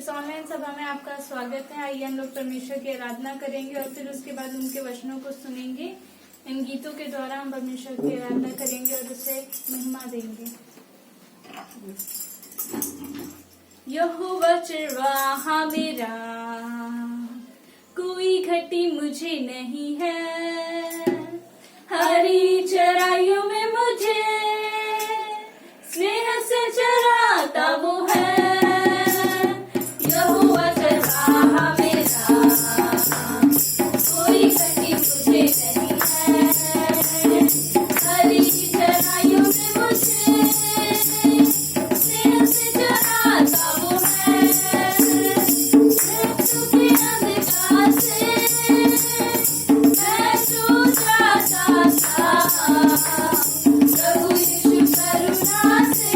इस ऑनलाइन सभा में आपका स्वागत है। आइए हम लोग परमेश्वर की आराधना करेंगे और फिर उसके बाद उनके वचनों को सुनेंगे। इन गीतों के द्वारा हम परमेश्वर की आराधना करेंगे और उसे महिमा देंगे। यहोवा चरवाहा मेरा, कोई घटी मुझे नहीं है। हरी चराइयों में मुझे स्नेह से चराता वो है। यहोवा चरवाहा मेरा, कोई घटी मुझे नहीं है। हरी चराइयों में मुझे स्नेह से चराता वो है। मृत्यु के अंधकार से मैं छू जाता था, प्रभु यीशु करुणा से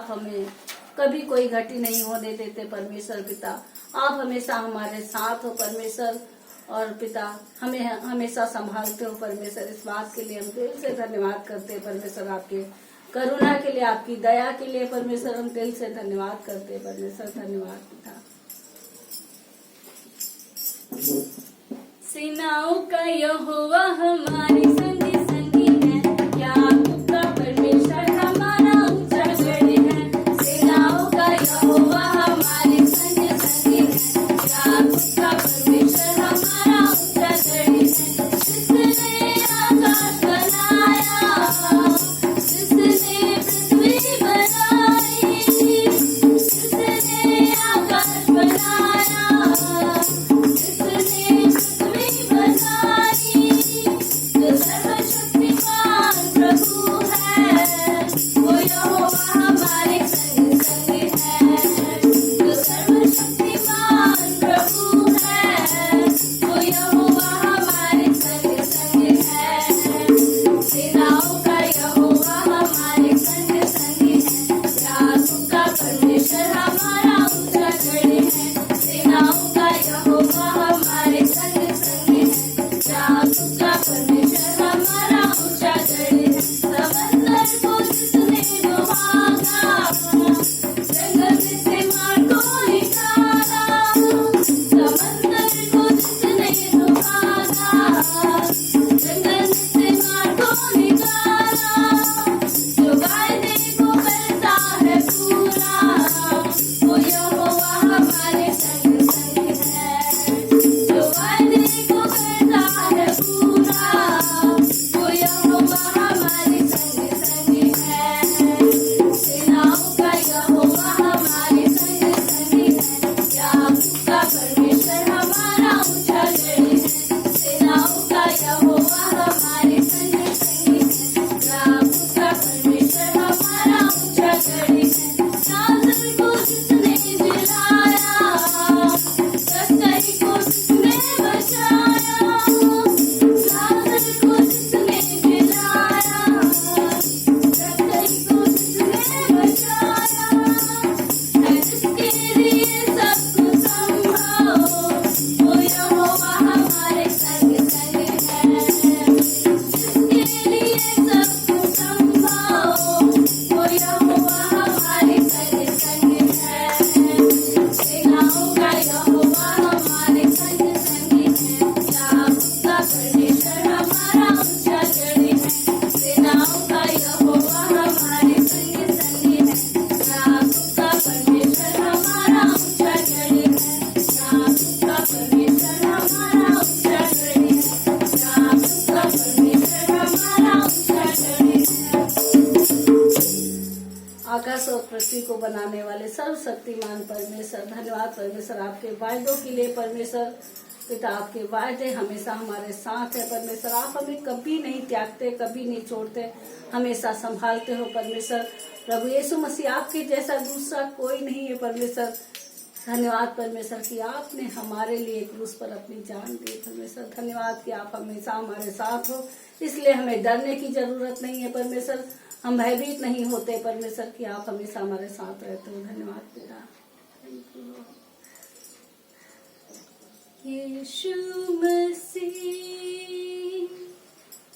आप हमें कभी कोई घटी नहीं होने देते परमेश्वर पिता। आप हमेशा हमारे साथ हो परमेश्वर, और पिता हमें हमेशा संभालते हो परमेश्वर। इस बात के लिए हम दिल से धन्यवाद करते हैं परमेश्वर, आपके करुणा के लिए, आपकी दया के लिए परमेश्वर हम दिल से धन्यवाद करते हैं परमेश्वर। धन्यवाद पिता। सेनाओं का यहोवा हमारे संगी संगी है, क्या आपका परमेश्वर हमारा ऊंचा गढ़ है। सेनाओं का यहोवा हमारे संगी संगी है, क्या आपका परमेश्वर हमारा ऊंचा गढ़ है। जिसने आकाश बनाया, जिसने पृथ्वी बनाई, जिसने आकाश बनाया, जिसने पृथ्वी बनाई, जो सर्वशक्तिमान प्रभु है, वो यहोवा हमारे संग संग है। जो सर्वशक्तिमान प्रभु है, वो यहोवा हमारे संग संग है। सेनाओं का यहोवा हमारे संग संग है, याकूब का परमेश्वर हमारा ऊंचा गढ़ है। सेनाओं का यहोवा हमारे संग संग है, याकूब का परमेश्वर हमारा ऊंचा गढ़ है। समंदर को जिसने डुबाया, जंगल से मार को निकाला। समंदर को जिसने डुबाया, जंगल से मार को निकाला। जो वायदे को करता है पूरा, वो यहोवा हमारे संग संग है। जो वायदे को करता है पूरा, वो यहोवा हमारे संग संग है। सेनाओं का यहोवा हमारे संग संग है, याकूब का परमेश्वर हमारा ऊंचा गढ़ है। सेनाओं का यहोवा हमारे संग संग है, याकूब का परमेश्वर हमारा ऊंचा गढ़ है। नाज़र को जिसने जिलाया, कसाई को जिसने बचाया। नाज़र को जिसने जिलाया, कसाई को जिसने बचाया। है जिसके लिए सब कुछ संभव, वो यहोवा हमारे संग संग है। जिसके लिए सब कुछ संभव, वो यहोवा हमारे संग संग है। सेनाओं का यहोवा हमारे संग संग है, याकूब का परमेश्वर हमारा ऊंचा गढ़ है। सेनाओं का यहोवा हमारे संग संग है, याकूब का परमेश्वर हमारा ऊंचा गढ़ है। याकूब का परमेश्वर हमारा ऊंचा गढ़ है। याकूब का परमेश्वर हमारा ऊंचा गढ़ है। आकाश और पृथ्वी को बनाने वाले सर्वशक्तिमान परमेश्वर, धन्यवाद परमेश्वर आपके वायदों के लिए परमेश्वर पिता। आपके वायदे हमेशा हमारे साथ है परमेश्वर। आप हमें कभी नहीं त्यागते, कभी नहीं छोड़ते, हमेशा संभालते हो परमेश्वर। प्रभु यीशु मसीह आपके जैसा दूसरा कोई नहीं है परमेश्वर। धन्यवाद परमेश्वर कि आपने हमारे लिए क्रूस पर अपनी जान दी परमेश्वर। धन्यवाद कि आप हमेशा हमारे साथ हो, इसलिए हमें डरने की जरूरत नहीं है परमेश्वर। हम भयभीत नहीं होते परमेश्वर कि आप हमेशा हमारे साथ रहते हो। धन्यवाद पिता। Thank you lord. Yeshu Masih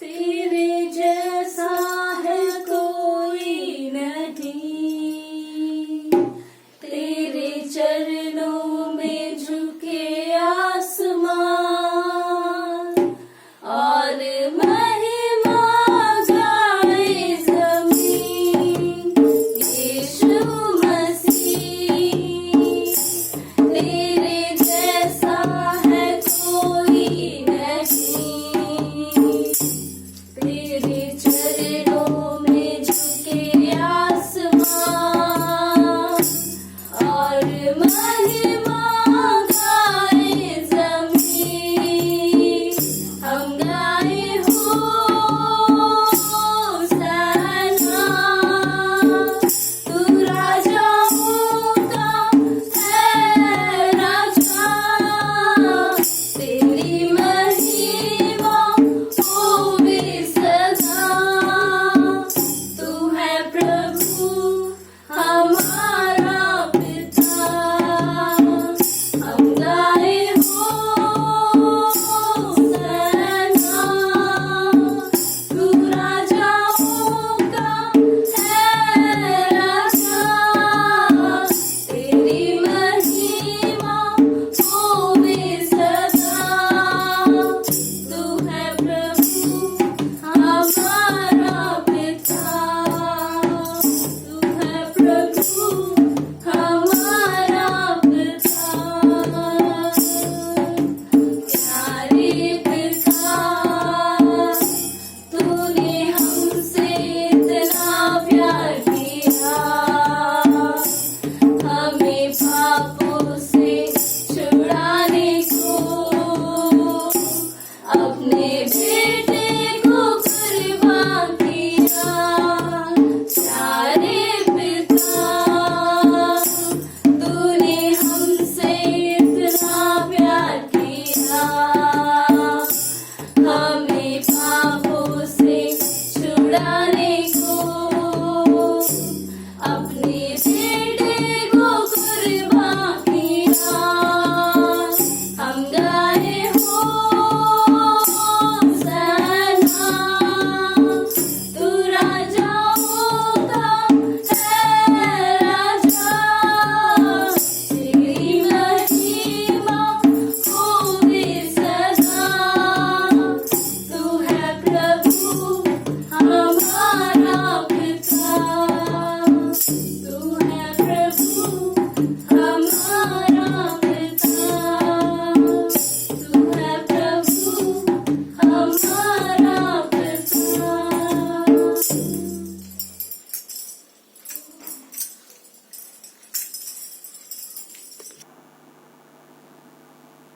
तेरे जैसा है कोई नहीं, तेरे चरणों में झुके आसमान और महिमा गाए जमीन। यीशु मसीह तेरे जैसा है कोई नहीं, तेरे चरणों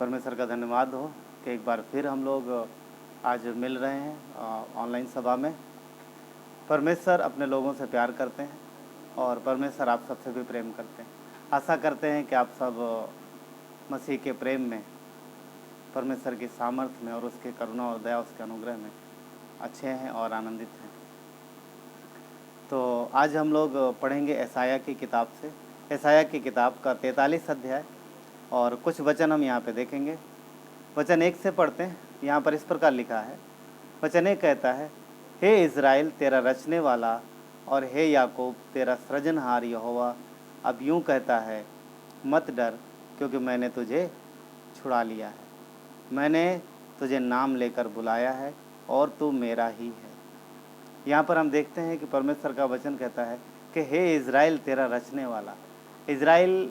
परमेश्वर का धन्यवाद हो कि एक बार फिर हम लोग आज मिल रहे हैं ऑनलाइन सभा में। परमेश्वर अपने लोगों से प्यार करते हैं और परमेश्वर आप सबसे भी प्रेम करते हैं। आशा करते हैं कि आप सब मसीह के प्रेम में, परमेश्वर की सामर्थ्य में और उसके करुणा और दया, उसके अनुग्रह में अच्छे हैं और आनंदित हैं। तो आज हम लोग पढ़ेंगे यशायाह की किताब से, यशायाह की किताब का 43 अध्याय और कुछ वचन हम यहाँ पे देखेंगे। वचन 1 से पढ़ते हैं। यहाँ पर इस प्रकार लिखा है। वचन 1 कहता है, हे इज़राइल तेरा रचने वाला और हे याकूब तेरा सृजनहार यहोवा अब यूँ कहता है, मत डर, क्योंकि मैंने तुझे छुड़ा लिया है। मैंने तुझे नाम लेकर बुलाया है और तू मेरा ही है। यहाँ पर हम देखते हैं कि परमेश्वर का वचन कहता है कि हे इज़राइल तेरा रचने वाला। इज़राइल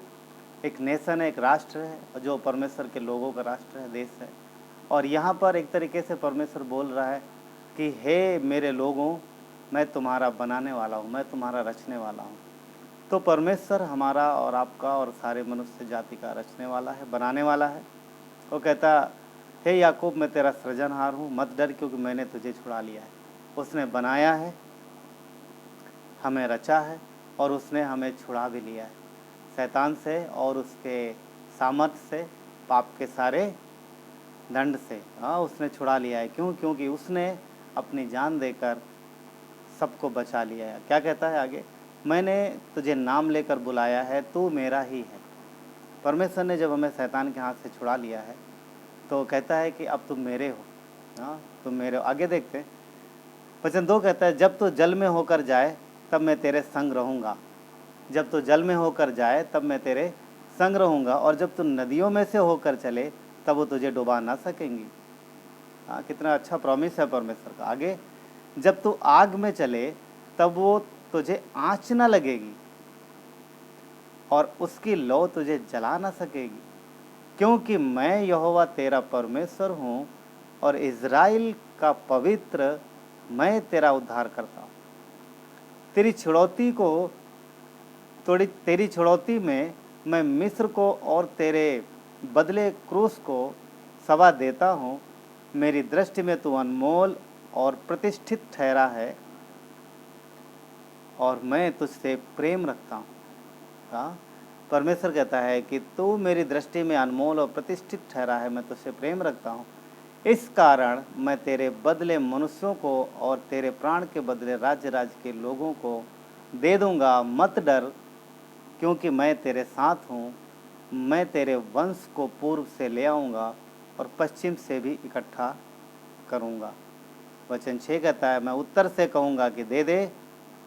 एक नेशन है, एक राष्ट्र है जो परमेश्वर के लोगों का राष्ट्र है, देश है। और यहाँ पर एक तरीके से परमेश्वर बोल रहा है कि हे मेरे लोगों, मैं तुम्हारा बनाने वाला हूँ, मैं तुम्हारा रचने वाला हूँ। तो परमेश्वर हमारा और आपका और सारे मनुष्य जाति का रचने वाला है, बनाने वाला है। वो कहता, हे याकूब मैं तेरा सृजनहार हूँ, मत डर, क्योंकि मैंने तुझे छुड़ा लिया है। उसने बनाया है, हमें रचा है और उसने हमें छुड़ा भी लिया है शैतान से और उसके सामर्थ्य से, पाप के सारे दंड से। उसने छुड़ा लिया है। क्यों? क्योंकि उसने अपनी जान देकर सबको बचा लिया है। क्या कहता है आगे? मैंने तुझे नाम लेकर बुलाया है, तू मेरा ही है। परमेश्वर ने जब हमें शैतान के हाथ से छुड़ा लिया है तो कहता है कि अब तुम मेरे हो। तुम मेरे हो। आगे देखते हैं। वचन 2 कहता है, जब तू जल में होकर जाए तब मैं तेरे संग रहूँगा। जब तू जल में होकर जाए तब मैं तेरे संग रहूँगा, और जब तू नदियों में से होकर चले तब वो तुझे डुबा ना सकेंगी। कितना अच्छा प्रॉमिस है परमेश्वर का। आगे, जब तू आग में चले तब वो तुझे आँच ना लगेगी और उसकी लौ तुझे जला ना सकेगी, क्योंकि मैं यहोवा तेरा परमेश्वर हूँ और इज़राइल का पवित्र, मैं तेरा उद्धार करता हूँ। तेरी छुड़ौती में मैं मिस्र को और तेरे बदले क्रूस को सवा देता हूँ। मेरी दृष्टि में तू अनमोल और प्रतिष्ठित ठहरा है और मैं तुझसे प्रेम रखता हूँ। परमेश्वर कहता है कि तू मेरी दृष्टि में अनमोल और प्रतिष्ठित ठहरा है, मैं तुझसे प्रेम रखता हूँ। इस कारण मैं तेरे बदले मनुष्यों को और तेरे प्राण के बदले राज्य के लोगों को दे दूँगा। मत डर, क्योंकि मैं तेरे साथ हूँ। मैं तेरे वंश को पूर्व से ले आऊँगा और पश्चिम से भी इकट्ठा करूँगा। वचन 6 कहता है, मैं उत्तर से कहूँगा कि दे दे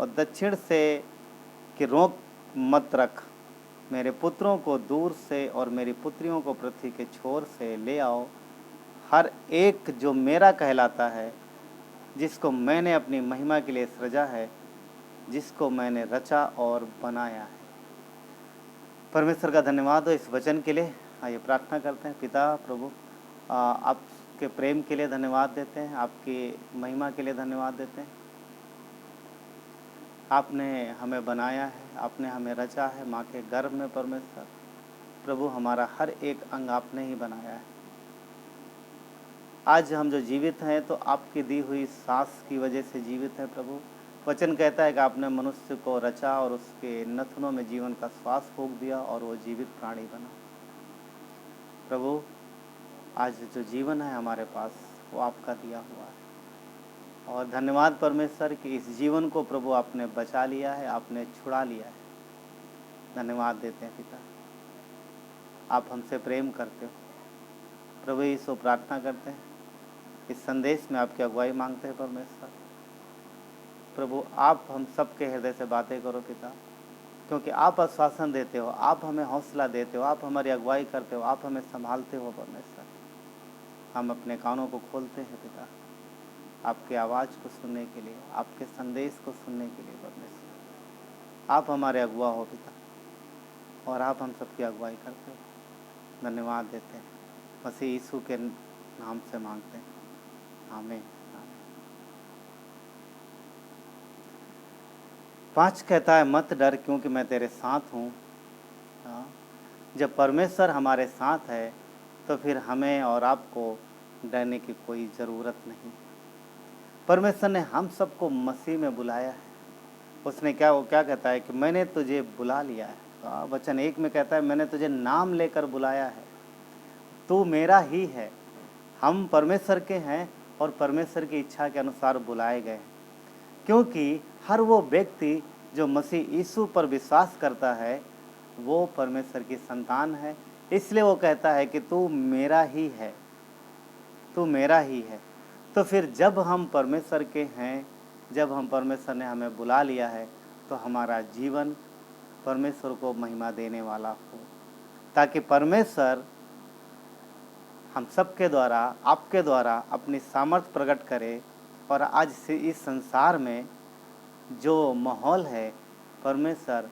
और दक्षिण से कि रोक मत रख। मेरे पुत्रों को दूर से और मेरी पुत्रियों को पृथ्वी के छोर से ले आओ। हर एक जो मेरा कहलाता है, जिसको मैंने अपनी महिमा के लिए सृजा है, जिसको मैंने रचा और बनाया है। परमेश्वर का धन्यवाद हो इस वचन के लिए। आइए प्रार्थना करते हैं। पिता प्रभु, आपके प्रेम के लिए धन्यवाद देते हैं, आपकी महिमा के लिए धन्यवाद देते हैं। आपने हमें बनाया है, आपने हमें रचा है माँ के गर्भ में। परमेश्वर प्रभु, हमारा हर एक अंग आपने ही बनाया है। आज हम जो जीवित हैं तो आपकी दी हुई सांस की वजह से जीवित है। प्रभु, वचन कहता है कि आपने मनुष्य को रचा और उसके नथनों में जीवन का श्वास फूंक दिया और वो जीवित प्राणी बना। प्रभु, आज जो जीवन है हमारे पास वो आपका दिया हुआ है, और धन्यवाद परमेश्वर कि इस जीवन को प्रभु आपने बचा लिया है, आपने छुड़ा लिया है। धन्यवाद देते हैं पिता, आप हमसे प्रेम करते हो। प्रभु यीशु, प्रार्थना करते हैं, इस संदेश में आपकी अगुवाई मांगते हैं। परमेश्वर प्रभु, आप हम सबके हृदय से बातें करो पिता, क्योंकि आप आश्वासन देते हो, आप हमें हौसला देते हो, आप हमारी अगुवाई करते हो, आप हमें संभालते हो। परमेश्वर, हम अपने कानों को खोलते हैं पिता, आपकी आवाज़ को सुनने के लिए, आपके संदेश को सुनने के लिए। परमेश्वर, आप हमारे अगुवा हो पिता, और आप हम सबकी अगुवाई करते हो। धन्यवाद देते हैं, मसीह यीशु के नाम से मांगते हैं, आमीन। 5 कहता है, मत डर, क्योंकि मैं तेरे साथ हूँ। जब परमेश्वर हमारे साथ है तो फिर हमें और आपको डरने की कोई ज़रूरत नहीं। परमेश्वर ने हम सबको मसीह में बुलाया है। उसने वो क्या कहता है कि मैंने तुझे बुला लिया है। वचन 1 में कहता है मैंने तुझे नाम लेकर बुलाया है, तू मेरा ही है। हम परमेश्वर के हैं और परमेश्वर की इच्छा के अनुसार बुलाए गए हैं, क्योंकि हर वो व्यक्ति जो मसीह यीशु पर विश्वास करता है वो परमेश्वर की संतान है। इसलिए वो कहता है कि तू मेरा ही है, तू मेरा ही है। तो फिर जब हम परमेश्वर के हैं, जब हम परमेश्वर ने हमें बुला लिया है, तो हमारा जीवन परमेश्वर को महिमा देने वाला हो, ताकि परमेश्वर हम सबके द्वारा, आपके द्वारा अपनी सामर्थ प्रकट करे और आज से इस संसार में जो माहौल है परमेश्वर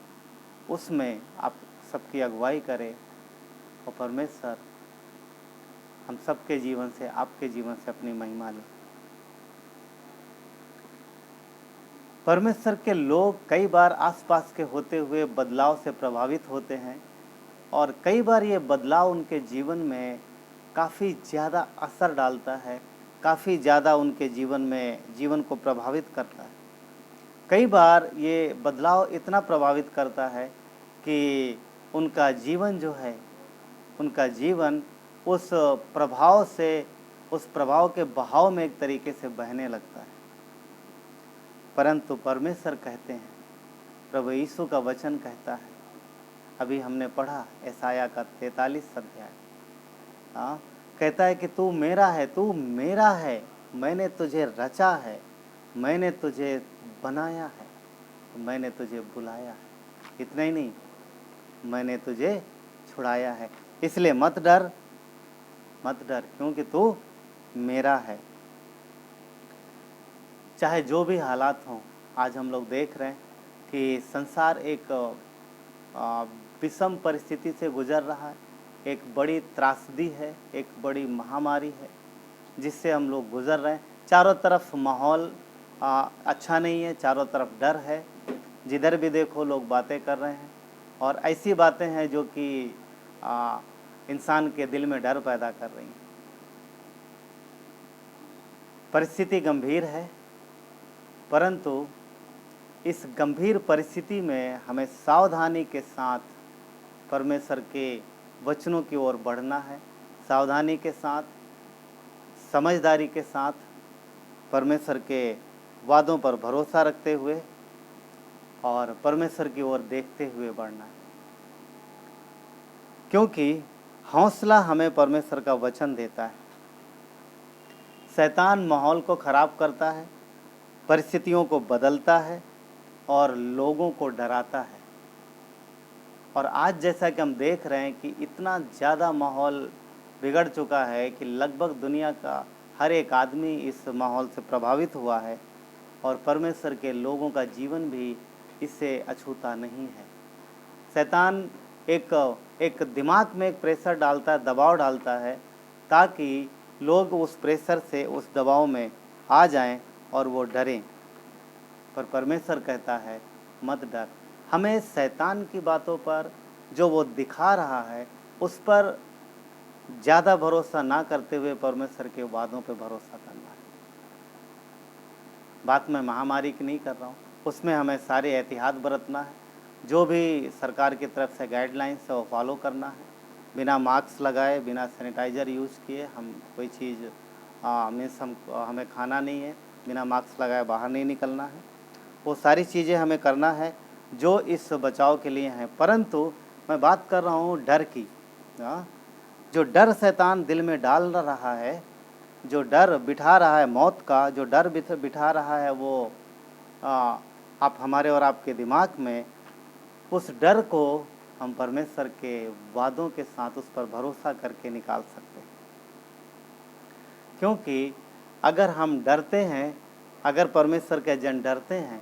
उसमें आप सबकी अगुवाई करे और परमेश्वर हम सबके जीवन से, आपके जीवन से अपनी महिमा ले। परमेश्वर के लोग कई बार आसपास के होते हुए बदलाव से प्रभावित होते हैं और कई बार ये बदलाव उनके जीवन में काफ़ी ज़्यादा असर डालता है, काफ़ी ज़्यादा उनके जीवन को प्रभावित करता है। कई बार ये बदलाव इतना प्रभावित करता है कि उनका जीवन जो है, उनका जीवन उस प्रभाव के बहाव में एक तरीके से बहने लगता है। परंतु परमेश्वर कहते हैं, प्रभु यीशु का वचन कहता है, अभी हमने पढ़ा यशायाह का 43 अध्याय, कहता है कि तू मेरा है, तू मेरा है, मैंने तुझे रचा है, मैंने तुझे बनाया है, मैंने तुझे बुलाया है। इतना ही नहीं, मैंने तुझे छुड़ाया है। इसलिए मत डर, मत डर, क्योंकि तू मेरा है। चाहे जो भी हालात हों, आज हम लोग देख रहे हैं कि संसार एक विषम परिस्थिति से गुजर रहा है, एक बड़ी त्रासदी है, एक बड़ी महामारी है जिससे हम लोग गुजर रहे हैं। चारों तरफ माहौल अच्छा नहीं है, चारों तरफ डर है, जिधर भी देखो लोग बातें कर रहे हैं और ऐसी बातें हैं जो कि इंसान के दिल में डर पैदा कर रही हैं। परिस्थिति गंभीर है, परंतु इस गंभीर परिस्थिति में हमें सावधानी के साथ परमेश्वर के वचनों की ओर बढ़ना है, सावधानी के साथ, समझदारी के साथ परमेश्वर के वादों पर भरोसा रखते हुए और परमेश्वर की ओर देखते हुए बढ़ना है। क्योंकि हौसला हमें परमेश्वर का वचन देता है। शैतान माहौल को खराब करता है, परिस्थितियों को बदलता है और लोगों को डराता है। और आज जैसा कि हम देख रहे हैं कि इतना ज़्यादा माहौल बिगड़ चुका है कि लगभग दुनिया का हर एक आदमी इस माहौल से प्रभावित हुआ है और परमेश्वर के लोगों का जीवन भी इससे अछूता नहीं है। शैतान एक दिमाग में एक प्रेशर डालता है, दबाव डालता है, ताकि लोग उस प्रेशर से, उस दबाव में आ जाएं और वो डरें। पर परमेश्वर कहता है मत डर। हमें शैतान की बातों पर, जो वो दिखा रहा है, उस पर ज़्यादा भरोसा ना करते हुए परमेश्वर के वादों पे भरोसा करना है। बात मैं महामारी की नहीं कर रहा हूँ, उसमें हमें सारे एहतियात बरतना है। जो भी सरकार की तरफ से गाइडलाइंस है वो फॉलो करना है। बिना मास्क लगाए, बिना सैनिटाइज़र यूज़ किए हम कोई चीज़ हमें खाना नहीं है, बिना मास्क लगाए बाहर नहीं निकलना है। वो सारी चीज़ें हमें करना है जो इस बचाव के लिए हैं। परंतु मैं बात कर रहा हूँ डर की। जो डर शैतान दिल में डाल रहा है, जो डर बिठा रहा है मौत का, जो डर बिठा रहा है वो आप हमारे और आपके दिमाग में, उस डर को हम परमेश्वर के वादों के साथ उस पर भरोसा करके निकाल सकते हैं। क्योंकि अगर हम डरते हैं, अगर परमेश्वर के जन डरते हैं,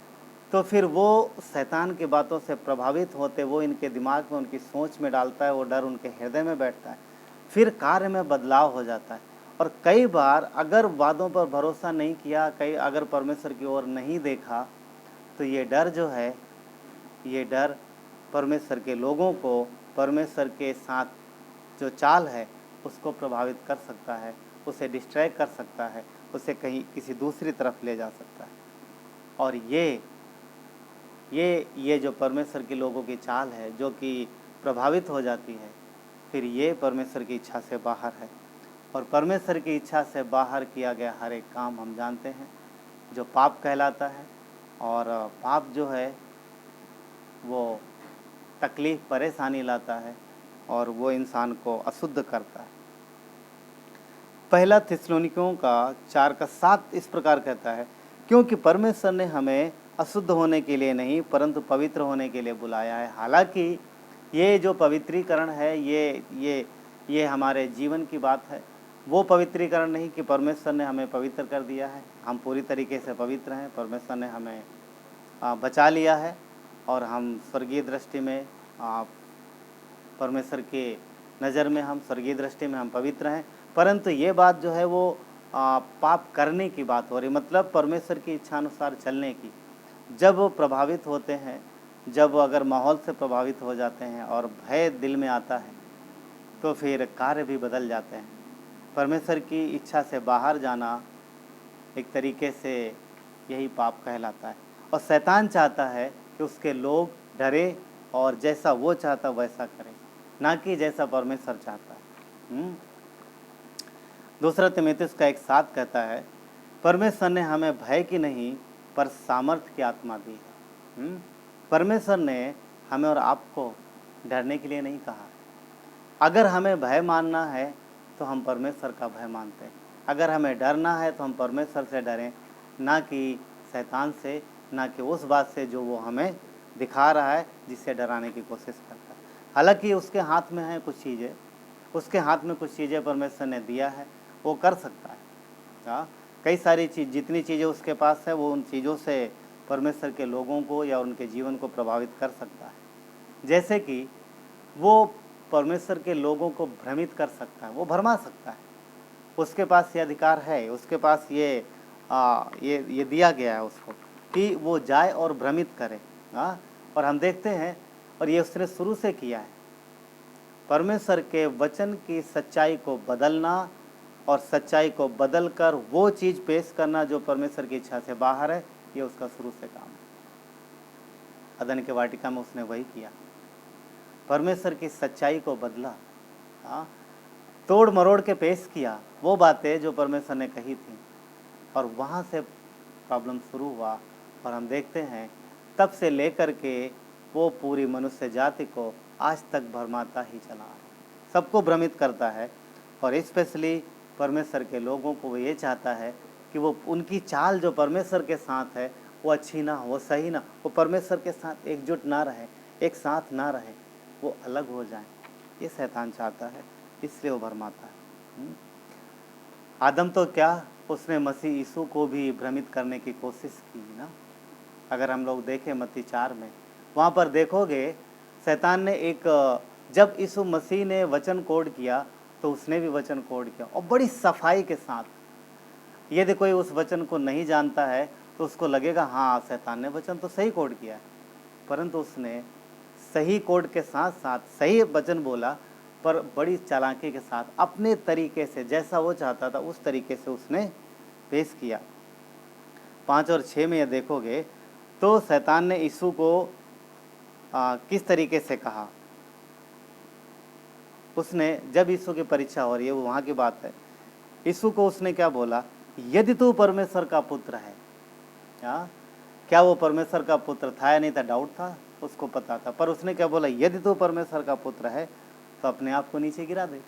तो फिर वो शैतान की बातों से प्रभावित होते, वो इनके दिमाग में, उनकी सोच में डालता है, वो डर उनके हृदय में बैठता है, फिर कार्य में बदलाव हो जाता है। और कई बार अगर वादों पर भरोसा नहीं किया, अगर परमेश्वर की ओर नहीं देखा, तो ये डर जो है, ये डर परमेश्वर के लोगों को, परमेश्वर के साथ जो चाल है उसको प्रभावित कर सकता है, उसे डिस्ट्रैक्ट कर सकता है, उसे कहीं किसी दूसरी तरफ ले जा सकता है। और ये जो परमेश्वर के लोगों की चाल है जो कि प्रभावित हो जाती है, फिर ये परमेश्वर की इच्छा से बाहर है। और परमेश्वर की इच्छा से बाहर किया गया हर एक काम हम जानते हैं जो पाप कहलाता है। और पाप जो है वो तकलीफ़, परेशानी लाता है और वो इंसान को अशुद्ध करता है। पहला थिस्सलुनीकियों का 4:7 इस प्रकार कहता है, क्योंकि परमेश्वर ने हमें अशुद्ध होने के लिए नहीं परंतु पवित्र होने के लिए बुलाया है। हालांकि ये जो पवित्रीकरण है ये हमारे जीवन की बात है। वो पवित्रीकरण नहीं कि परमेश्वर ने हमें पवित्र कर दिया है, हम पूरी तरीके से पवित्र हैं, परमेश्वर ने हमें बचा लिया है और हम स्वर्गीय दृष्टि में परमेश्वर के नज़र में हम स्वर्गीय दृष्टि में हम पवित्र हैं। परंतु ये बात जो है वो पाप करने की बात हो रही, मतलब परमेश्वर की इच्छा अनुसार चलने की। जब वो प्रभावित होते हैं, जब अगर माहौल से प्रभावित हो जाते हैं और भय दिल में आता है तो फिर कार्य भी बदल जाते हैं। परमेश्वर की इच्छा से बाहर जाना एक तरीके से यही पाप कहलाता है। और शैतान चाहता है कि उसके लोग डरे और जैसा वो चाहता वैसा करें, ना कि जैसा परमेश्वर चाहता है। दूसरा तीमुथियुस का 1:7 कहता है, परमेश्वर ने हमें भय की नहीं पर सामर्थ्य की आत्मा दी है। परमेश्वर ने हमें और आपको डरने के लिए नहीं कहा। अगर हमें भय मानना है तो हम परमेश्वर का भय मानते हैं, अगर हमें डरना है तो हम परमेश्वर से डरें, ना कि शैतान से, ना कि उस बात से जो वो हमें दिखा रहा है जिससे डराने की कोशिश करता है। हालांकि उसके हाथ में है कुछ चीज़ें, उसके हाथ में कुछ चीज़ें परमेश्वर ने दिया है, वो कर सकता है। कई सारी चीज़, जितनी चीज़ें उसके पास है वो उन चीज़ों से परमेश्वर के लोगों को या उनके जीवन को प्रभावित कर सकता है। जैसे कि वो परमेश्वर के लोगों को भ्रमित कर सकता है, वो भरमा सकता है, उसके पास ये अधिकार है, उसके पास ये दिया गया है उसको कि वो जाए और भ्रमित करे। और हम देखते हैं, और ये उसने शुरू से किया है, परमेश्वर के वचन की सच्चाई को बदलना और सच्चाई को बदलकर वो चीज़ पेश करना जो परमेश्वर की इच्छा से बाहर है, ये उसका शुरू से काम है। अदन के वाटिका में उसने वही किया, परमेश्वर की सच्चाई को बदला, तोड़ मरोड़ के पेश किया वो बातें जो परमेश्वर ने कही थी, और वहाँ से प्रॉब्लम शुरू हुआ। और हम देखते हैं तब से लेकर के वो पूरी मनुष्य जाति को आज तक भरमाता ही चला है, सबको भ्रमित करता है। और स्पेशली परमेश्वर के लोगों को वो ये चाहता है कि वो उनकी चाल जो परमेश्वर के साथ है वो अच्छी ना हो, वो सही ना, वो परमेश्वर के साथ एकजुट ना रहे, एक साथ ना रहे, वो अलग हो जाए। ये शैतान चाहता है, इसलिए वो भरमाता है। आदम तो क्या, उसने मसीह यीशु को भी भ्रमित करने की कोशिश की ना। अगर हम लोग देखें मत्ती 4 में, वहाँ पर देखोगे शैतान ने जब यीशु मसीह ने वचन कोड किया तो उसने भी वचन कोड किया, और बड़ी सफाई के साथ। यदि कोई उस वचन को नहीं जानता है तो उसको लगेगा हाँ शैतान ने वचन तो सही कोड किया है, परंतु उसने सही कोड के साथ साथ सही वचन बोला, पर बड़ी चालाकी के साथ अपने तरीके से, जैसा वो चाहता था उस तरीके से उसने पेश किया। 5 और 6 में ये देखोगे तो शैतान ने यीशु को किस तरीके से कहा। उसने, जब यीशु की परीक्षा हो रही है, वो वहाँ की बात है, यीशु को उसने क्या बोला, यदि तू परमेश्वर का पुत्र है। क्या वो परमेश्वर का पुत्र था या नहीं था, डाउट था, उसको पता था, पर उसने क्या बोला, यदि तू परमेश्वर का पुत्र है तो अपने आप को नीचे गिरा दे,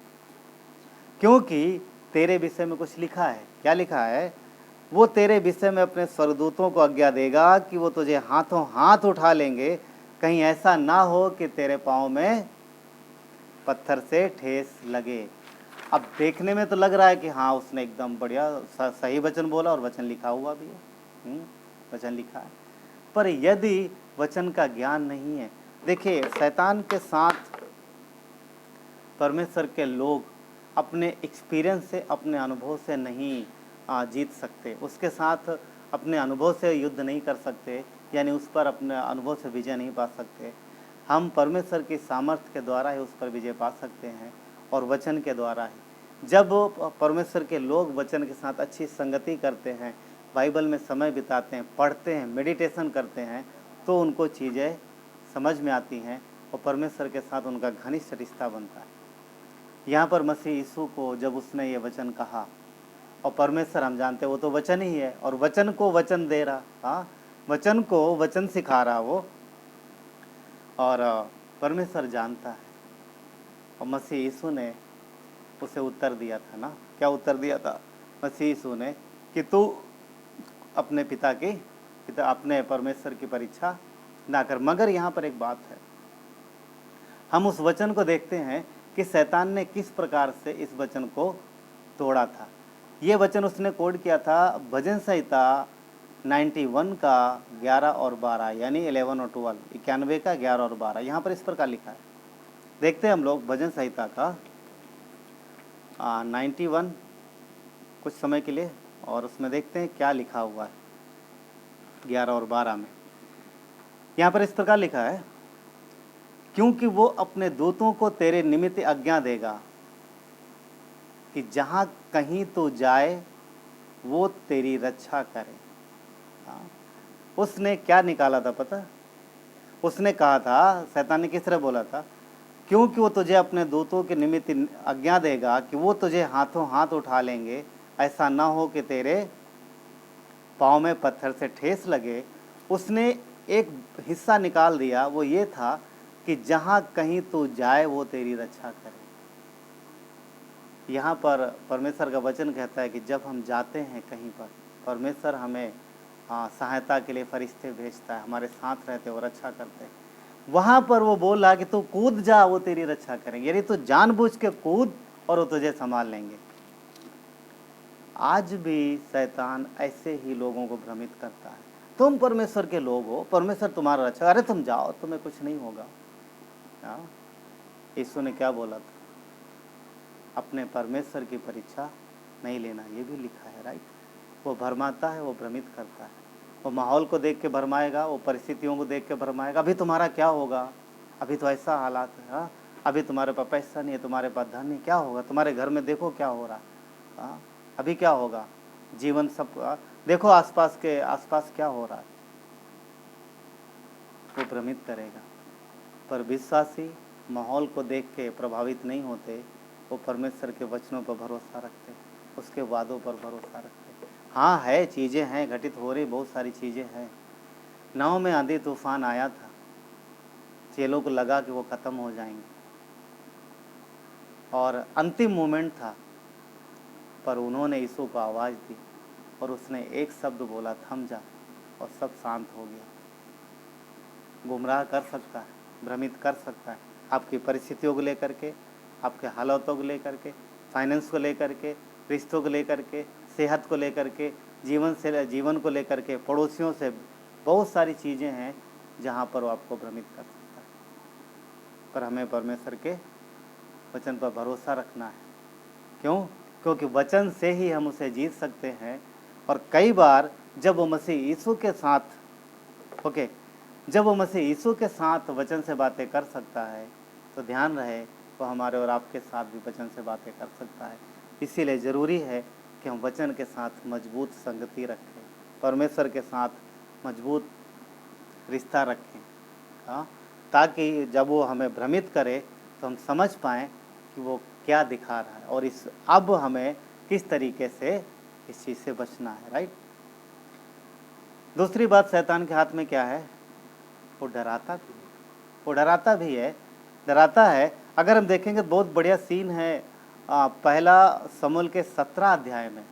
क्योंकि तेरे विषय में कुछ लिखा है। क्या लिखा है? वो तेरे विषय में अपने स्वर्गदूतों को आज्ञा देगा कि वो तुझे हाथों हाथ उठा लेंगे, कहीं ऐसा ना हो कि तेरे पाँव में पत्थर से ठेस लगे। अब देखने में तो लग रहा है कि हाँ उसने एकदम बढ़िया सही वचन बोला, और वचन लिखा हुआ भी है, वचन लिखा है। पर यदि वचन का ज्ञान नहीं है, देखिए शैतान के साथ परमेश्वर के लोग अपने एक्सपीरियंस से, अपने अनुभव से नहीं जीत सकते, उसके साथ अपने अनुभव से युद्ध नहीं कर सकते, यानी उस पर अपने अनुभव से विजय नहीं पा सकते। हम परमेश्वर की सामर्थ्य के द्वारा ही उस पर विजय पा सकते हैं, और वचन के द्वारा ही। जब परमेश्वर के लोग वचन के साथ अच्छी संगति करते हैं, बाइबल में समय बिताते हैं, पढ़ते हैं, मेडिटेशन करते हैं, तो उनको चीज़ें समझ में आती हैं और परमेश्वर के साथ उनका घनिष्ठ रिश्ता बनता है। यहाँ पर मसीह यीशु को जब उसने ये वचन कहा, और परमेश्वर हम जानते हैं वो तो वचन ही है, और वचन को वचन दे रहा, हाँ, वचन को वचन सिखा रहा वो, और परमेश्वर जानता है। और मसीह यीशु ने उसे उत्तर दिया था ना, क्या उत्तर दिया था मसीह यीशु ने, कि तू अपने अपने परमेश्वर की परीक्षा ना कर। मगर यहाँ पर एक बात है, हम उस वचन को देखते हैं कि शैतान ने किस प्रकार से इस वचन को तोड़ा था। ये वचन उसने कोड किया था भजन संहिता 91 का 11 और 12, यानी 11 और 12, 91 का 11 और 12। यहाँ पर इस प्रकार लिखा है, देखते हैं हम लोग भजन संहिता का 91 कुछ समय के लिए, और उसमें देखते हैं क्या लिखा हुआ है 11 और 12 में। यहाँ पर इस प्रकार लिखा है, क्योंकि वो अपने दूतों को तेरे निमित्त आज्ञा देगा कि जहाँ कहीं तो जाए वो तेरी रक्षा करे। उसने क्या निकाला था पता? उसने कहा था, शैतान ने किस तरह बोला था, क्योंकि वो तुझे अपने दूतों के निमित्त आज्ञा देगा कि वो तुझे हाथों हाथ उठा लेंगे, ऐसा ना हो कि तेरे पाँव में पत्थर से ठेस लगे। उसने एक हिस्सा निकाल दिया, वो ये था कि जहाँ कहीं तू जाए वो तेरी रक्षा करे। यहाँ पर परमेश्वर का वचन कहता है कि जब हम जाते हैं कहीं पर, परमेश्वर हमें सहायता के लिए फरिश्ते भेजता है, हमारे साथ रहते और रक्षा करते हैं। वहाँ पर वो बोल रहा कि तू कूद जा, वो तेरी रक्षा करेंगे, यानी तू जानबूझ के कूद और वो तुझे संभाल लेंगे। आज भी शैतान ऐसे ही लोगों को भ्रमित करता है, तुम परमेश्वर के लोग हो, परमेश्वर तुम्हारा रक्षा, अरे तुम जाओ, तुम्हें कुछ नहीं होगा। यीशु ने क्या बोला था? अपने परमेश्वर की परीक्षा नहीं लेना, ये भी लिखा है, राइट। वो भरमाता है, वो भ्रमित करता है, वो माहौल को देख के भरमाएगा, वो परिस्थितियों को देख के भरमाएगा। अभी तुम्हारा क्या होगा, अभी तो ऐसा हालात है, हाँ, अभी तुम्हारे पास पैसा नहीं है, तुम्हारे पास धन नहीं, क्या होगा, तुम्हारे घर में देखो क्या हो रहा, हाँ, अभी क्या होगा, जीवन सब देखो आसपास क्या हो रहा है। वो भ्रमित करेगा। पर विश्वासी माहौल को देख के प्रभावित नहीं होते, वो परमेश्वर के वचनों पर भरोसा रखते, उसके वादों पर भरोसा रखते। हाँ है, चीज़ें हैं, घटित हो रही बहुत सारी चीज़ें हैं। नाव में आंधी तूफान आया था, चेलों को लगा कि वो ख़त्म हो जाएंगे और अंतिम मोमेंट था, पर उन्होंने यीशु को आवाज़ दी और उसने एक शब्द बोला, थम जा, और सब शांत हो गया। गुमराह कर सकता है, भ्रमित कर सकता है, आपकी परिस्थितियों को लेकर के, आपके हालातों को लेकर के, फाइनेंस को लेकर के, रिश्तों को लेकर के, सेहत को लेकर के, जीवन को लेकर के, पड़ोसियों से, बहुत सारी चीज़ें हैं जहाँ पर वो आपको भ्रमित कर सकता है। पर हमें परमेश्वर के वचन पर भरोसा रखना है। क्यों? क्योंकि वचन से ही हम उसे जीत सकते हैं। और कई बार जब वो मसीह यीशु के साथ जब वो मसीह यीशु के साथ वचन से बातें कर सकता है, तो ध्यान रहे वो हमारे और आपके साथ भी वचन से बातें कर सकता है। इसीलिए ज़रूरी है कि हम वचन के साथ मजबूत संगति रखें, परमेश्वर के साथ मजबूत रिश्ता रखें, हाँ, ताकि जब वो हमें भ्रमित करे तो हम समझ पाएँ कि वो क्या दिखा रहा है और अब हमें किस तरीके से इस चीज़ से बचना है, राइट। दूसरी बात, शैतान के हाथ में क्या है? वो डराता भी है, डराता है। अगर हम देखेंगे बहुत बढ़िया सीन है पहला शमूएल के 17 अध्याय में,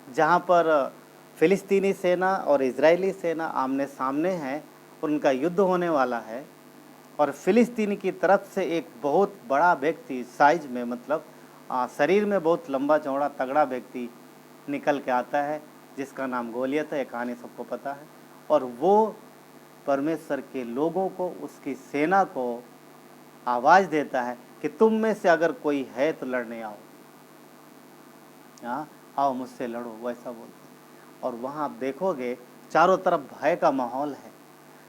जहाँ पर फिलिस्तीनी सेना और इजरायली सेना आमने सामने हैं, उनका युद्ध होने वाला है। और फिलिस्तीनी की तरफ से एक बहुत बड़ा व्यक्ति, साइज में मतलब शरीर में बहुत लंबा चौड़ा तगड़ा व्यक्ति निकल के आता है, जिसका नाम गोलियत है। ये कहानी सबको पता है। और वो परमेश्वर के लोगों को, उसकी सेना को आवाज़ देता है कि तुम में से अगर कोई है तो लड़ने आओ, हाँ, आओ मुझसे लड़ो, वैसा बोलते हैं। और वहाँ आप देखोगे चारों तरफ भय का माहौल है,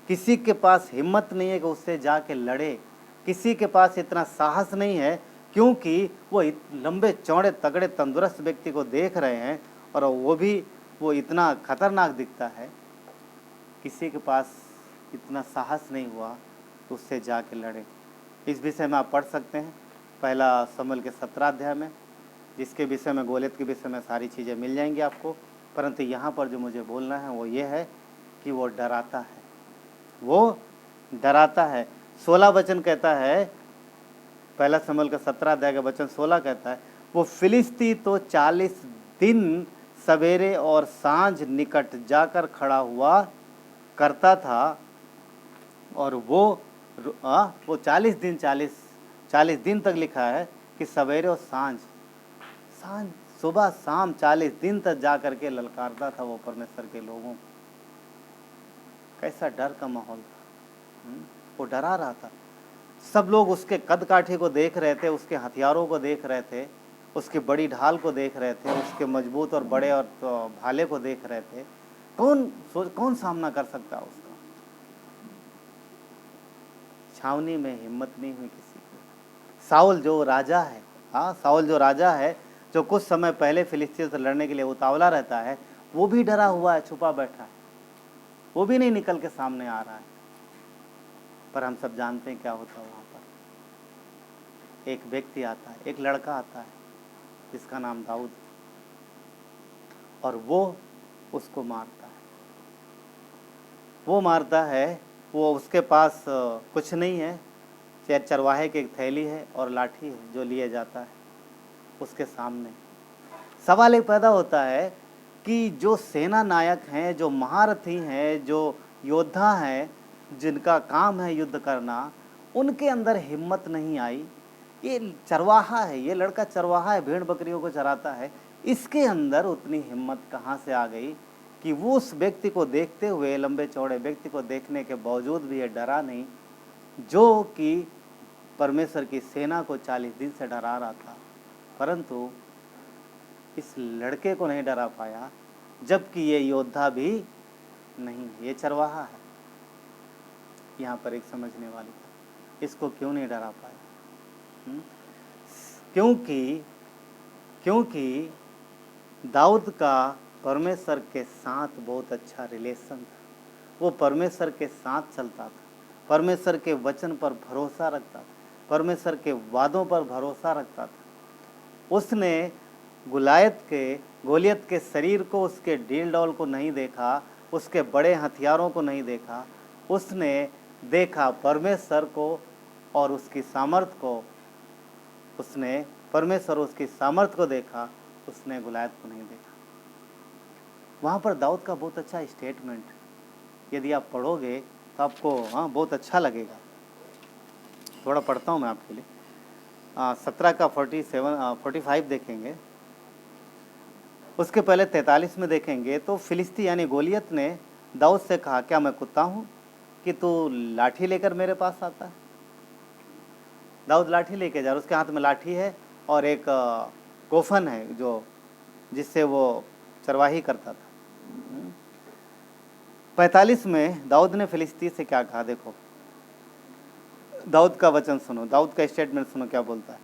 किसी के पास हिम्मत नहीं है कि उससे जाके लड़े, किसी के पास इतना साहस नहीं है क्योंकि वो लंबे चौड़े तगड़े तंदुरुस्त व्यक्ति को देख रहे हैं और वो इतना खतरनाक दिखता है, किसी के पास इतना साहस नहीं हुआ तो उससे जाके लड़े। इस विषय में आप पढ़ सकते हैं पहला शमूएल के 17 अध्याय में, जिसके विषय में गोलियत के विषय में सारी चीज़ें मिल जाएंगी आपको। परंतु यहाँ पर जो मुझे बोलना है वो ये है कि वो डराता है, वो डराता है। 16 वचन कहता है, पहला शमूएल का 17 अध्याय का वचन 16 कहता है, वो फिलिस्ती तो 40 दिन सवेरे और सांझ निकट जाकर खड़ा हुआ करता था, और वो 40 दिन तक लिखा है कि सवेरे और सांझ सुबह शाम 40 दिन तक जा करके ललकारता था वो परमेश्वर के लोगों को। कैसा डर का माहौल था, वो डरा रहा था। सब लोग उसके कद काठी को देख रहे थे, उसके हथियारों को देख रहे थे, उसकी बड़ी ढाल को देख रहे थे, उसके मजबूत और बड़े और भाले को देख रहे थे। कौन सामना कर सकता उसका? छावनी में हिम्मत नहीं हुई किसी को। साउल जो राजा है, साउल जो राजा है, जो कुछ समय पहले फिलिस्तीन से लड़ने के लिए उतावला रहता है, वो भी डरा हुआ है, छुपा बैठा है, वो भी नहीं निकल के सामने आ रहा है। पर हम सब जानते हैं क्या होता है वहाँ पर। एक व्यक्ति आता है, एक लड़का आता है जिसका नाम दाऊद, और वो उसको मारता है। वो मारता है, वो उसके पास कुछ नहीं है, चाहे चरवाहे की एक थैली है और लाठी है जो लिए जाता है उसके सामने। सवाल एक पैदा होता है कि जो सेना नायक हैं, जो महारथी हैं, जो योद्धा हैं, जिनका काम है युद्ध करना, उनके अंदर हिम्मत नहीं आई। ये चरवाहा है, ये लड़का चरवाहा है, भेड़ बकरियों को चराता है, इसके अंदर उतनी हिम्मत कहाँ से आ गई कि वो उस व्यक्ति को देखते हुए, लंबे चौड़े व्यक्ति को देखने के बावजूद भी ये डरा नहीं, जो कि परमेश्वर की सेना को 40 दिन से डरा रहा था। परंतु इस लड़के को नहीं डरा पाया, जबकि ये योद्धा भी नहीं, ये चरवाहा है। यहाँ पर एक समझने वाली था, इसको क्यों नहीं डरा पाया? क्योंकि दाऊद का परमेश्वर के साथ बहुत अच्छा रिलेशन था। वो परमेश्वर के साथ चलता था, परमेश्वर के वचन पर भरोसा रखता था, परमेश्वर के वादों पर भरोसा रखता था। उसने गोलियत के शरीर को, उसके डील डॉल को नहीं देखा, उसके बड़े हथियारों को नहीं देखा, उसने देखा परमेश्वर को और उसकी सामर्थ को। उसने परमेश्वर उसकी सामर्थ को देखा, उसने गोलियत को नहीं देखा। वहाँ पर दाऊद का बहुत अच्छा स्टेटमेंट, यदि आप पढ़ोगे तो आपको बहुत अच्छा लगेगा। थोड़ा पढ़ता हूँ मैं आपके लिए। 17 का 45 देखेंगे, उसके पहले 43 में देखेंगे तो फिलिस्ती यानी गोलियत ने दाऊद से कहा, क्या मैं कुत्ता हूँ कि तू लाठी लेकर मेरे पास आता है? दाऊद लाठी लेके जा रहा, उसके हाथ में लाठी है और एक कोफन है जो जिससे वो चरवाही करता था। 45 में दाऊद ने फिलिस्ती से क्या कहा, देखो दाऊद का वचन सुनो, दाऊद का स्टेटमेंट सुनो क्या बोलता है।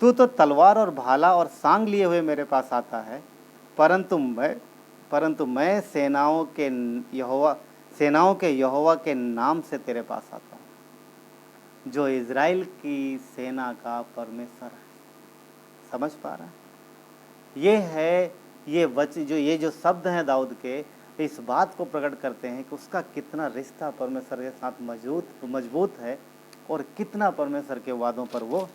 तू तो तलवार और भाला और सांग लिए हुए मेरे पास आता है, परंतु मैं सेनाओं के यहोवा के नाम से तेरे पास आता हूँ, जो इज़राइल की सेना का परमेश्वर है। समझ पा रहा है? ये है ये जो शब्द हैं दाऊद के, इस बात को प्रकट करते हैं कि उसका कितना रिश्ता परमेश्वर के साथ मजबूत है और कितना परमेश्वर के वादों पर वो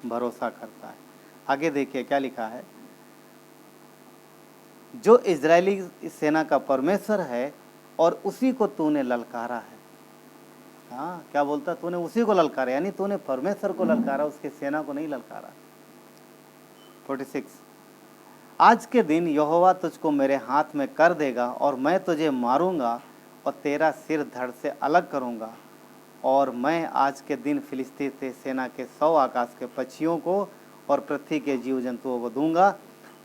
भरोसा करता है। आगे देखिए क्या लिखा है, जो इजरायली सेना का परमेश्वर है और उसी को तूने ललकारा है। क्या बोलता, तूने उसी को ललकारा, यानी तूने परमेश्वर को ललकारा, उसकी सेना को नहीं ललकारा। 46 आज के दिन यहोवा तुझको मेरे हाथ में कर देगा और मैं तुझे मारूंगा और तेरा सिर धड़ से अलग करूंगा, और मैं आज के दिन फिलिस्ती से सेना के 100 आकाश के पक्षियों को और पृथ्वी के जीव जंतुओं को दूंगा।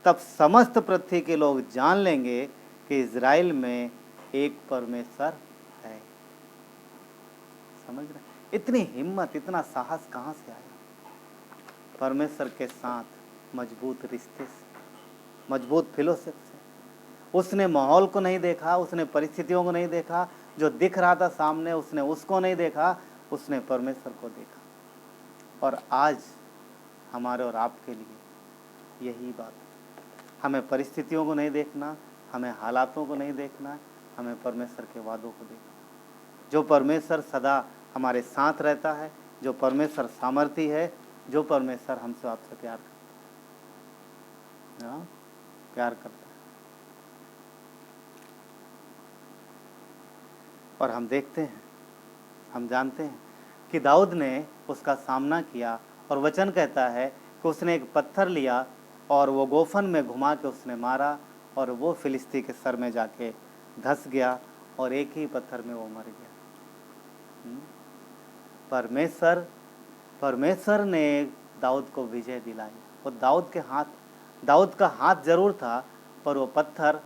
तब समस्त पृथ्वी के लोग जान लेंगे कि इज़राइल में एक परमेश्वर है। समझ रहे? इतनी हिम्मत, इतना साहस कहाँ से आया? परमेश्वर के साथ मजबूत रिश्ते से, मजबूत फेलोशिप से। उसने माहौल को नहीं देखा, उसने परिस्थितियों को नहीं देखा, जो दिख रहा था सामने उसने उसको नहीं देखा, उसने परमेश्वर को देखा। और आज हमारे और आपके लिए यही बात है। हमें परिस्थितियों को नहीं देखना, हमें हालातों को नहीं देखना, हमें परमेश्वर के वादों को देखना। जो परमेश्वर सदा हमारे साथ रहता है, जो परमेश्वर सामर्थी है, जो परमेश्वर हमसे आपसे प्यार करता है, प्यार करता है। और हम देखते हैं, हम जानते हैं कि दाऊद ने उसका सामना किया, और वचन कहता है कि उसने एक पत्थर लिया और वो गोफन में घुमा के उसने मारा, और वो फिलिस्ती के सर में जाके धंस गया, और एक ही पत्थर में वो मर गया। परमेश्वर ने दाऊद को विजय दिलाई। वो दाऊद का हाथ जरूर था, पर वो पत्थर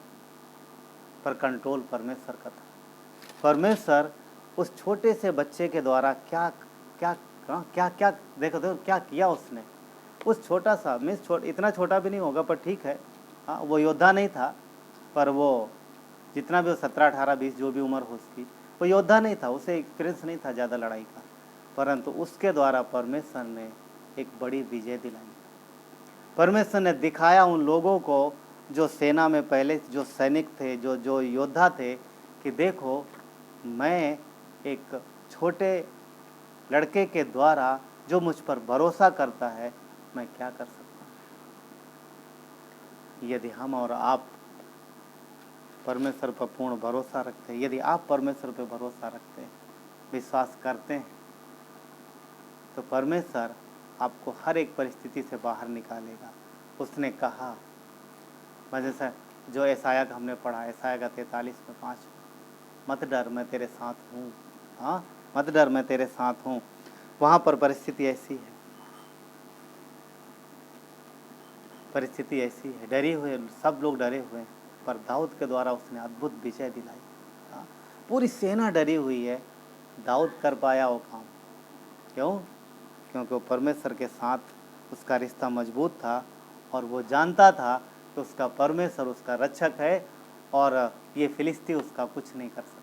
पर कंट्रोल परमेश्वर का था। परमेश्वर उस छोटे से बच्चे के द्वारा क्या क्या क्या क्या देखो क्या किया उसने। उस छोटा सा इतना छोटा भी नहीं होगा, पर ठीक है, हाँ, वो योद्धा नहीं था, पर वो जितना भी 17, 18, 20 जो भी उम्र हो उसकी, वो योद्धा नहीं था, उसे एक्सपीरियंस नहीं था ज़्यादा लड़ाई का, परंतु उसके द्वारा परमेश्वर ने एक बड़ी विजय दिलाई। परमेश्वर ने दिखाया उन लोगों को जो सेना में पहले जो सैनिक थे, जो योद्धा थे, कि देखो मैं एक छोटे लड़के के द्वारा जो मुझ पर भरोसा करता है, मैं क्या कर सकता हूँ। यदि हम और आप परमेश्वर पर पूर्ण भरोसा रखते हैं, यदि आप परमेश्वर पर भरोसा रखते हैं, विश्वास करते हैं, तो परमेश्वर आपको हर एक परिस्थिति से बाहर निकालेगा। उसने कहा, जैसे जो यशायाह का हमने पढ़ा, यशायाह का 43:5, मत डर मैं तेरे साथ हूँ। हाँ, मत डर मैं तेरे साथ हूँ। वहाँ पर परिस्थिति ऐसी है, परिस्थिति ऐसी है, डरे हुए सब लोग डरे हुए हैं, पर दाऊद के द्वारा उसने अद्भुत विजय दिलाई। हाँ, पूरी सेना डरी हुई है, दाऊद कर पाया वो काम। क्यों? क्योंकि वो परमेश्वर के साथ उसका रिश्ता मजबूत था, और वो जानता था कि उसका परमेश्वर उसका रक्षक है, और ये फिलिस्ती उसका कुछ नहीं कर सकता।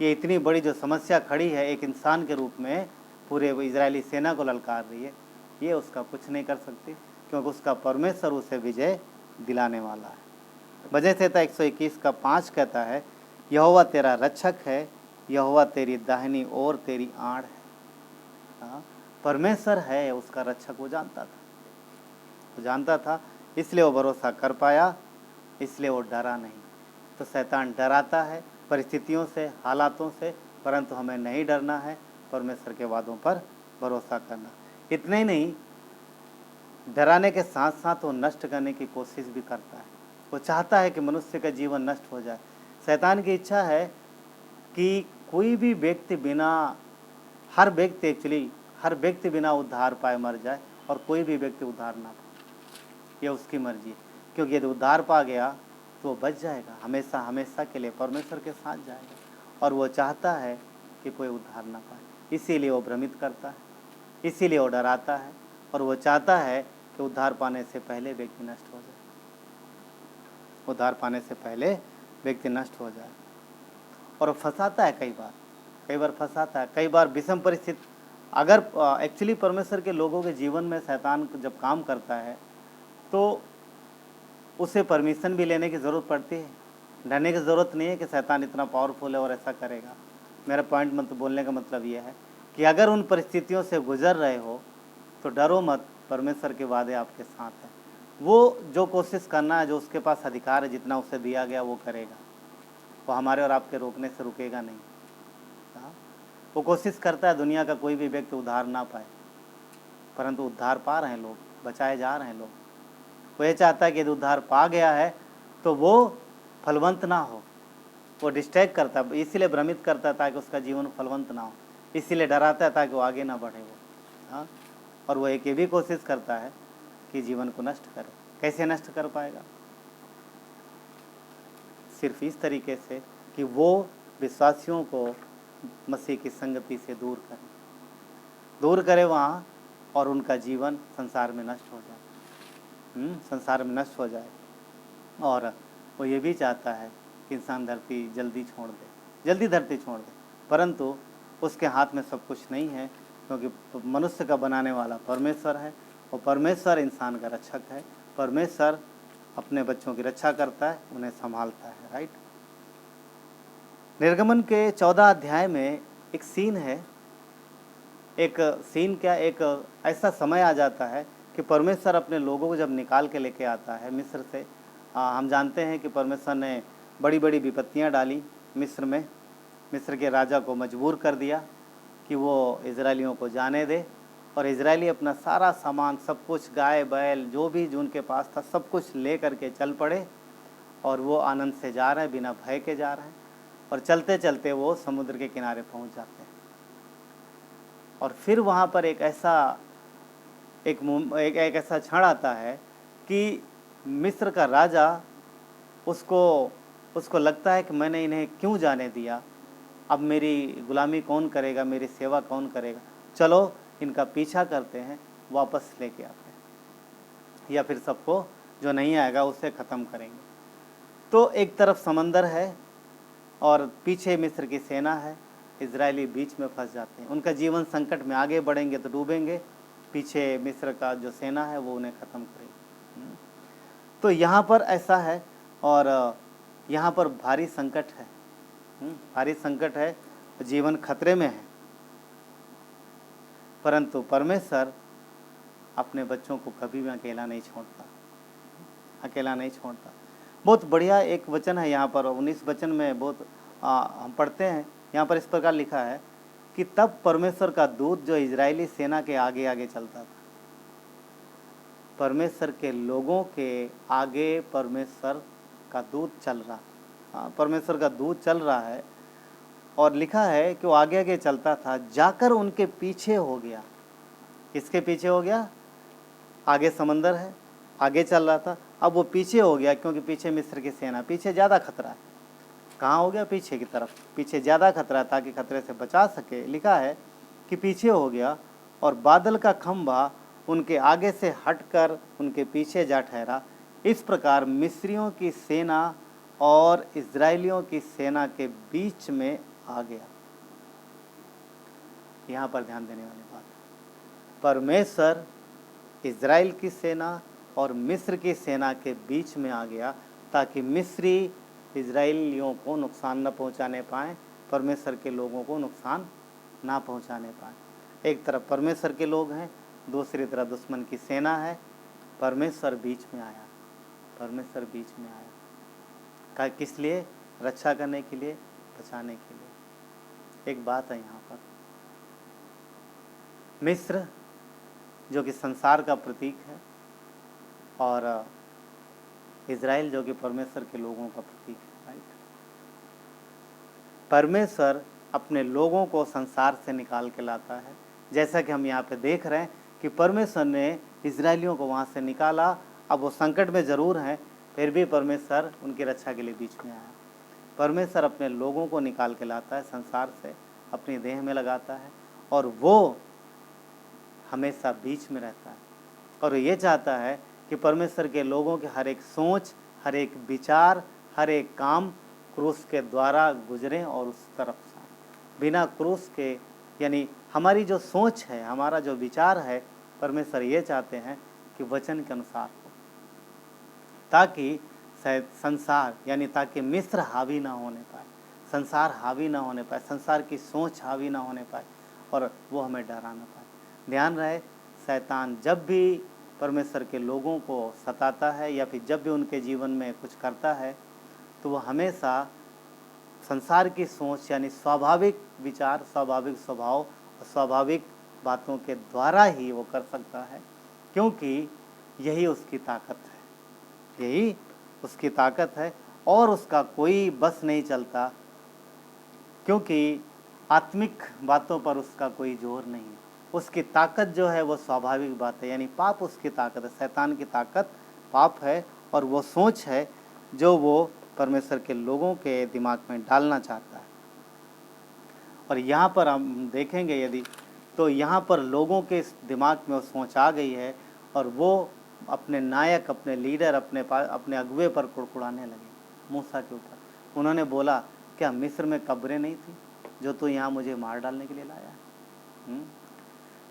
ये इतनी बड़ी जो समस्या खड़ी है एक इंसान के रूप में, पूरे इजरायली सेना को ललकार रही है, ये उसका कुछ नहीं कर सकती, क्योंकि उसका परमेश्वर उसे विजय दिलाने वाला है। भजन संहिता 121:5 कहता है, यहोवा तेरा रक्षक है, यहोवा तेरी दाहिनी ओर तेरी आड़ है। हाँ, परमेश्वर है उसका रक्षक, वो जानता था, इसलिए वो भरोसा कर पाया, इसलिए वो डरा नहीं। तो शैतान डराता है परिस्थितियों से, हालातों से, परंतु हमें नहीं डरना है, परमेश्वर के वादों पर भरोसा करना। इतना ही नहीं, डराने के साथ साथ वो नष्ट करने की कोशिश भी करता है। वो चाहता है कि मनुष्य का जीवन नष्ट हो जाए। शैतान की इच्छा है कि कोई भी व्यक्ति हर व्यक्ति बिना उद्धार पाए मर जाए, और कोई भी व्यक्ति उद्धार ना पाए। ये उसकी मर्जी है, क्योंकि यदि उद्धार पा गया तो वो बच जाएगा, हमेशा हमेशा के लिए परमेश्वर के साथ जाएगा, और वो चाहता है कि कोई उद्धार ना पाए। इसीलिए वो भ्रमित करता है, इसीलिए वो डराता है, और वो चाहता है कि उद्धार पाने से पहले व्यक्ति नष्ट हो जाए, उद्धार पाने से पहले व्यक्ति नष्ट हो जाए। और फंसाता है, कई बार फंसाता है, कई बार विषम परिस्थिति। अगर एक्चुअली परमेश्वर के लोगों के जीवन में शैतान जब काम करता है, तो उसे परमिशन भी लेने की ज़रूरत पड़ती है। डरने की ज़रूरत नहीं है कि शैतान इतना पावरफुल है और ऐसा करेगा। मेरा पॉइंट बोलने का मतलब ये है कि अगर उन परिस्थितियों से गुजर रहे हो तो डरो मत, परमेश्वर के वादे आपके साथ हैं। वो जो कोशिश करना है, जो उसके पास अधिकार है, जितना उसे दिया गया वो करेगा। वो हमारे और आपके रोकने से रुकेगा नहीं। वो कोशिश करता है दुनिया का कोई भी व्यक्ति उद्धार ना पाए, परंतु उद्धार पा रहे हैं लोग, बचाए जा रहे हैं लोग। वो ये चाहता है कि यदि उद्धार पा गया है तो वो फलवंत ना हो, वो डिस्ट्रैक्ट करता है, इसीलिए भ्रमित करता है ताकि उसका जीवन फलवंत ना हो, इसीलिए डराता है ताकि वो आगे ना बढ़े वो। हाँ, और वो एक ये भी कोशिश करता है कि जीवन को नष्ट करे। कैसे नष्ट कर पाएगा? सिर्फ इस तरीके से कि वो विश्वासियों को मसीह की संगति से दूर करे वहाँ और उनका जीवन संसार में नष्ट हो जाए, संसार में नष्ट हो जाए। और वो ये भी चाहता है कि इंसान धरती जल्दी छोड़ दे, जल्दी धरती छोड़ दे, परंतु उसके हाथ में सब कुछ नहीं है, क्योंकि मनुष्य का बनाने वाला परमेश्वर है और परमेश्वर इंसान का रक्षक है। परमेश्वर अपने बच्चों की रक्षा करता है, उन्हें संभालता है, राइट। निर्गमन के 14 अध्याय में एक सीन है, एक सीन क्या, एक ऐसा समय आ जाता है कि परमेश्वर अपने लोगों को जब निकाल के लेके आता है मिस्र से। हम जानते हैं कि परमेश्वर ने बड़ी बड़ी विपत्तियां डाली मिस्र में, मिस्र के राजा को मजबूर कर दिया कि वो इजरायलियों को जाने दे, और इजरायली अपना सारा सामान, सब कुछ, गाय बैल जो भी जो उनके पास था, सब कुछ ले करके चल पड़े, और वो आनंद से जा रहे हैं, बिना भय के जा रहे हैं, और चलते चलते वो समुद्र के किनारे पहुंच जाते हैं। और फिर वहाँ पर एक ऐसा क्षण आता है कि मिस्र का राजा, उसको लगता है कि मैंने इन्हें क्यों जाने दिया, अब मेरी गुलामी कौन करेगा, मेरी सेवा कौन करेगा, चलो इनका पीछा करते हैं, वापस लेके आते हैं, या फिर सबको जो नहीं आएगा उसे ख़त्म करेंगे। तो एक तरफ समंदर है और पीछे मिस्र की सेना है, इजरायली बीच में फंस जाते हैं, उनका जीवन संकट में, आगे बढ़ेंगे तो डूबेंगे, पीछे मिस्र का जो सेना है वो उन्हें ख़त्म करेगी। तो यहाँ पर ऐसा है, और यहाँ पर भारी संकट है, भारी संकट है, जीवन खतरे में है, परंतु परमेश्वर अपने बच्चों को कभी भी अकेला नहीं छोड़ता, अकेला नहीं छोड़ता। बहुत बढ़िया एक वचन है यहाँ पर, 19 वचन में बहुत हम पढ़ते हैं, यहाँ पर इस प्रकार लिखा है कि तब परमेश्वर का दूत जो इजरायली सेना के आगे आगे चलता था, परमेश्वर के लोगों के आगे परमेश्वर का दूत चल रहा, परमेश्वर का दूत चल रहा है, और लिखा है कि वो आगे आगे चलता था, जाकर उनके पीछे हो गया। किसके पीछे हो गया? आगे समंदर है, आगे चल रहा था, अब वो पीछे हो गया, क्योंकि पीछे मिस्र की सेना, पीछे ज़्यादा खतरा है। कहाँ हो गया? पीछे की तरफ, पीछे ज़्यादा खतरा, ताकि खतरे से बचा सके। लिखा है कि पीछे हो गया, और बादल का खंभा उनके आगे से हटकर उनके पीछे जा ठहरा। इस प्रकार मिस्रियों की सेना और इजरायलियों की सेना के बीच में आ गया। यहाँ पर ध्यान देने वाली बात, परमेश्वर इजराइल की सेना और मिस्र की सेना के बीच में आ गया, ताकि मिस्री इजराइलियों को नुकसान न पहुंचाने पाएँ, परमेश्वर के लोगों को नुकसान ना पहुंचाने पाएँ। एक तरफ परमेश्वर के लोग हैं, दूसरी तरफ दुश्मन की सेना है, परमेश्वर बीच में आया, परमेश्वर बीच में आया। किस लिए? रक्षा करने के लिए, बचाने के लिए। एक बात है यहाँ पर, मिस्र जो कि संसार का प्रतीक है, और इजराइल जो कि परमेश्वर के लोगों का प्रतीक है, राइट। परमेश्वर अपने लोगों को संसार से निकाल के लाता है, जैसा कि हम यहाँ पे देख रहे हैं कि परमेश्वर ने इजरायलियों को वहाँ से निकाला। अब वो संकट में ज़रूर हैं, फिर भी परमेश्वर उनकी रक्षा के लिए बीच में आया। परमेश्वर अपने लोगों को निकाल के लाता है संसार से, अपनी देह में लगाता है, और वो हमेशा बीच में रहता है, और ये चाहता है कि परमेश्वर के लोगों के हर एक सोच, हर एक विचार, हर एक काम क्रूस के द्वारा गुजरें, और उस तरफ से बिना क्रूस के, यानी हमारी जो सोच है, हमारा जो विचार है, परमेश्वर ये चाहते हैं कि वचन के अनुसार हो, ताकि संसार, यानी ताकि मिस्र हावी ना होने पाए, संसार हावी ना होने पाए, संसार की सोच हावी ना होने पाए, और वो हमें डरा ना पाए। ध्यान रहे, शैतान जब भी परमेश्वर के लोगों को सताता है, या फिर जब भी उनके जीवन में कुछ करता है, तो वो हमेशा संसार की सोच, यानी स्वाभाविक विचार, स्वाभाविक स्वभाव और स्वाभाविक बातों के द्वारा ही वो कर सकता है, क्योंकि यही उसकी ताकत है, यही उसकी ताकत है, और उसका कोई बस नहीं चलता, क्योंकि आत्मिक बातों पर उसका कोई जोर नहीं है। उसकी ताकत जो है वो स्वाभाविक बात है, यानी पाप उसकी ताकत है, शैतान की ताकत पाप है, और वो सोच है जो वो परमेश्वर के लोगों के दिमाग में डालना चाहता है। और यहाँ पर हम देखेंगे, यदि तो यहाँ पर लोगों के इस दिमाग में वो सोच आ गई है और वो अपने नायक, अपने लीडर, अपने अगुवे पर कुड़कुड़ाने लगे मूसा के ऊपर। उन्होंने बोला, क्या मिस्र में कब्रें नहीं थी जो तू यहाँ मुझे मार डालने के लिए लाया?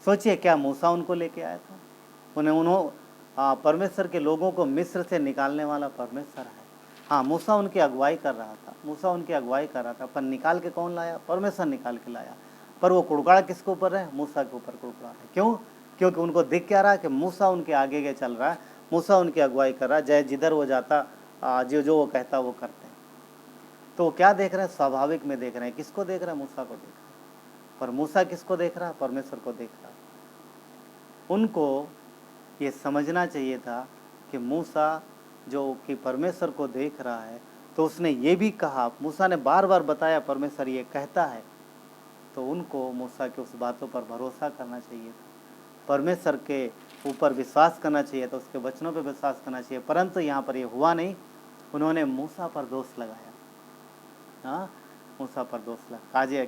सोचिए, क्या मूसा उनको लेके आया था? परमेश्वर के लोगों को मिस्र से निकालने वाला परमेश्वर है। हाँ, मूसा उनकी अगुवाई कर रहा था, पर निकाल के कौन लाया? परमेश्वर निकाल के लाया। पर वो कुड़कुड़ा किसके ऊपर है? मूसा के ऊपर कुड़कुड़ा है। क्यों? क्योंकि उनको दिख क्या रहा है कि मूसा उनके आगे के चल रहा है, मूसा उनकी अगुवाई कर रहा है, चाहे जिधर वो जाता जो वो कहता वो करते हैं। तो वो क्या देख रहे हैं? स्वाभाविक में देख रहे हैं। किसको देख रहा है? मूसा को देख रहा है। पर मूसा किसको देख रहा है? परमेश्वर को देख रहा है। उनको ये समझना चाहिए था कि मूसा जो कि परमेश्वर को देख रहा है, तो उसने ये भी कहा, मूसा ने बार बार बताया परमेश्वर ये कहता है, तो उनको मूसा के उस बातों पर भरोसा करना चाहिए था, परमेश्वर के ऊपर विश्वास करना चाहिए था, उसके वचनों पर विश्वास करना चाहिए। परंतु यहाँ पर ये हुआ नहीं, उन्होंने मूसा पर दोष लगाया। हाँ, मूसा पर दोष लगा। आज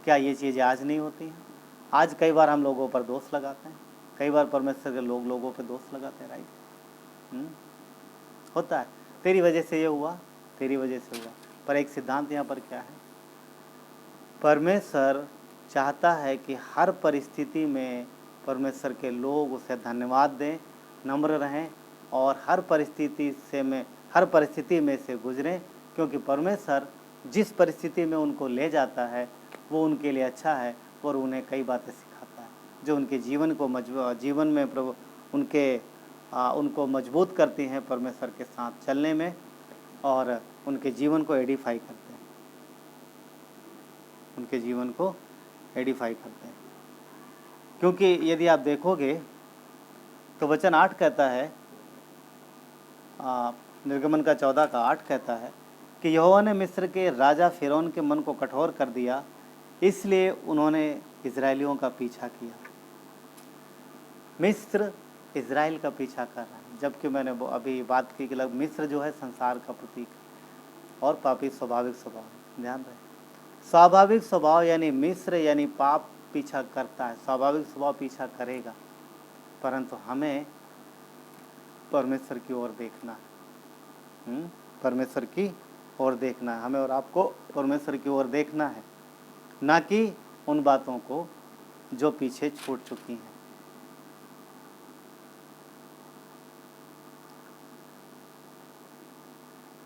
क्या ये चीज़ें आज नहीं होती हैं? आज कई बार हम लोगों पर दोष लगाते हैं, कई बार परमेश्वर के लोगों पे दोष लगाते हैं। राइट, होता है, तेरी वजह से ये हुआ, तेरी वजह से हुआ। पर एक सिद्धांत यहाँ पर क्या है? परमेश्वर चाहता है कि हर परिस्थिति में परमेश्वर के लोग उसे धन्यवाद दें, नम्र रहें और हर परिस्थिति में से गुजरें, क्योंकि परमेश्वर जिस परिस्थिति में उनको ले जाता है वो उनके लिए अच्छा है और उन्हें कई बातें सिखाता है जो उनके जीवन में प्रभु उनको मजबूत करती हैं परमेश्वर के साथ चलने में, और उनके जीवन को एडिफाई करते हैं, उनके जीवन को एडिफाई करते हैं। क्योंकि यदि आप देखोगे तो वचन 8 कहता है, निर्गमन का 14 का 8 कहता है कि यहोवा ने मिस्र के राजा फिरौन के मन को कठोर कर दिया, इसलिए उन्होंने इजरायलियों का पीछा किया। मिस्र इजराइल का पीछा कर रहा है, जबकि मैंने अभी बात की कि मिस्र जो है संसार का प्रतीक और पापी स्वाभाविक स्वभाव। ध्यान रहे, स्वाभाविक स्वभाव यानी मिस्र यानी पाप पीछा करता है, स्वाभाविक स्वभाव पीछा करेगा, परंतु हमें परमेश्वर की ओर देखना है। परमेश्वर की ओर देखना है, हमें और आपको परमेश्वर की ओर देखना है, ना कि उन बातों को जो पीछे छूट चुकी हैं।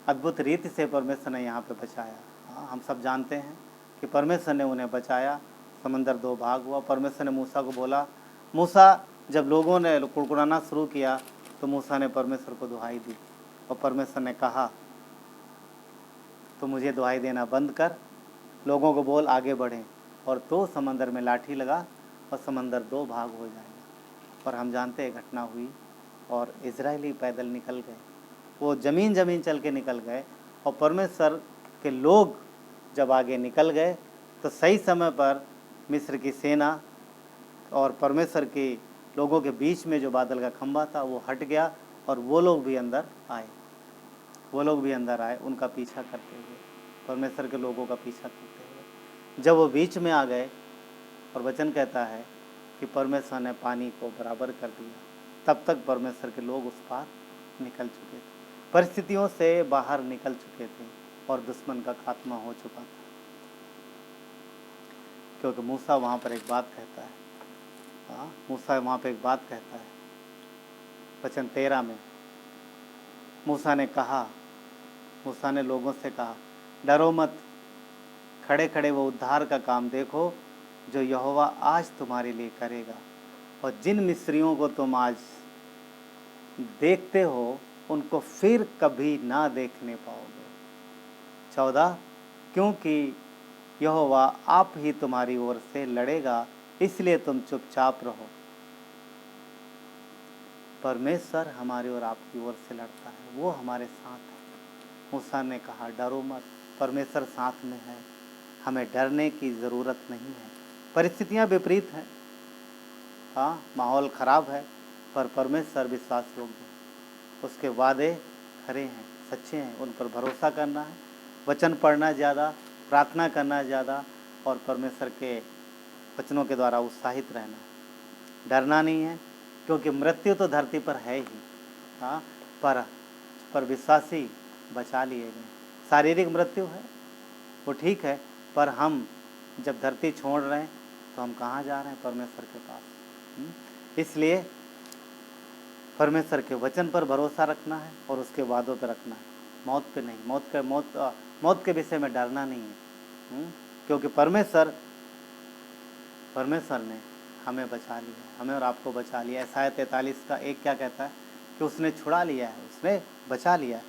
अद्भुत रीति से परमेश्वर ने यहाँ पे बचाया। हम सब जानते हैं कि परमेश्वर ने उन्हें बचाया, समंदर 2 भाग हुआ। परमेश्वर ने मूसा को बोला, मूसा, जब लोगों ने कुड़कुड़ाना शुरू किया तो मूसा ने परमेश्वर को दुहाई दी और परमेश्वर ने कहा, तो मुझे दुहाई देना बंद कर, लोगों को बोल आगे बढ़ें, और तो समंदर में लाठी लगा और समंदर 2 भाग हो जाएगा। और हम जानते हैं घटना हुई और इजरायली पैदल निकल गए, वो ज़मीन चल के निकल गए। और परमेश्वर के लोग जब आगे निकल गए तो सही समय पर मिस्र की सेना और परमेश्वर के लोगों के बीच में जो बादल का खंभा था वो हट गया और वो लोग भी अंदर आए, उनका पीछा करते हुए, परमेश्वर के लोगों का पीछा करते हुए। जब वो बीच में आ गए और वचन कहता है कि परमेश्वर ने पानी को बराबर कर दिया, तब तक परमेश्वर के लोग उस पार निकल चुके थे, परिस्थितियों से बाहर निकल चुके थे और दुश्मन का खात्मा हो चुका था। क्योंकि मूसा वहाँ पर एक बात कहता है, वचन 13 में मूसा ने लोगों से कहा, डरो मत, खड़े खड़े वो उद्धार का काम देखो जो यहोवा आज तुम्हारे लिए करेगा, और जिन मिस्रियों को तुम आज देखते हो उनको फिर कभी ना देखने पाओगे। 14, क्योंकि यहोवा आप ही तुम्हारी ओर से लड़ेगा, इसलिए तुम चुपचाप रहो। परमेश्वर हमारी और आपकी ओर से लड़ता है, वो हमारे साथ है। मूसा ने कहा, डरो मत, परमेश्वर साथ में है, हमें डरने की ज़रूरत नहीं है। परिस्थितियाँ विपरीत हैं, हाँ, माहौल ख़राब है, पर परमेश्वर विश्वास योग्य है, उसके वादे खरे हैं, सच्चे हैं, उन पर भरोसा करना है, वचन पढ़ना ज़्यादा, प्रार्थना करना ज़्यादा, और परमेश्वर के वचनों के द्वारा उत्साहित रहना है, डरना नहीं है, क्योंकि मृत्यु तो धरती पर है ही, हाँ, पर विश्वासी बचा लिए गए। शारीरिक मृत्यु है वो ठीक है, पर हम जब धरती छोड़ रहे हैं तो हम कहाँ जा रहे हैं? परमेश्वर के पास। इसलिए परमेश्वर के वचन पर भरोसा रखना है और उसके वादों पर रखना है, मौत पे नहीं। मौत के विषय में डरना नहीं है, क्योंकि परमेश्वर ने हमें बचा लिया, हमें और आपको बचा लिया। यशायाह 43 का 1 क्या कहता है? कि उसने छुड़ा लिया है, उसने बचा लिया है।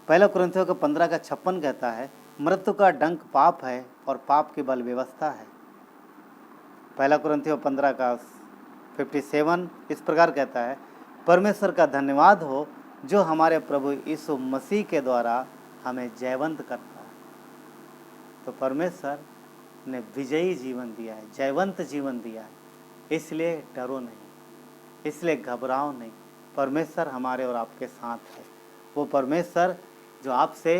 1 कुरिन्थियों के 15 का 56 कहता है, मृत्यु का डंक पाप है और पाप की बल व्यवस्था है। 1 कुरिन्थियों 15 का 57 इस प्रकार कहता है, परमेश्वर का धन्यवाद हो जो हमारे प्रभु यीशु मसीह के द्वारा हमें जयवंत करता है। तो परमेश्वर ने विजयी जीवन दिया है, जयवंत जीवन दिया है। इसलिए डरो नहीं, इसलिए घबराओ नहीं। परमेश्वर हमारे और आपके साथ है। वो परमेश्वर जो आपसे,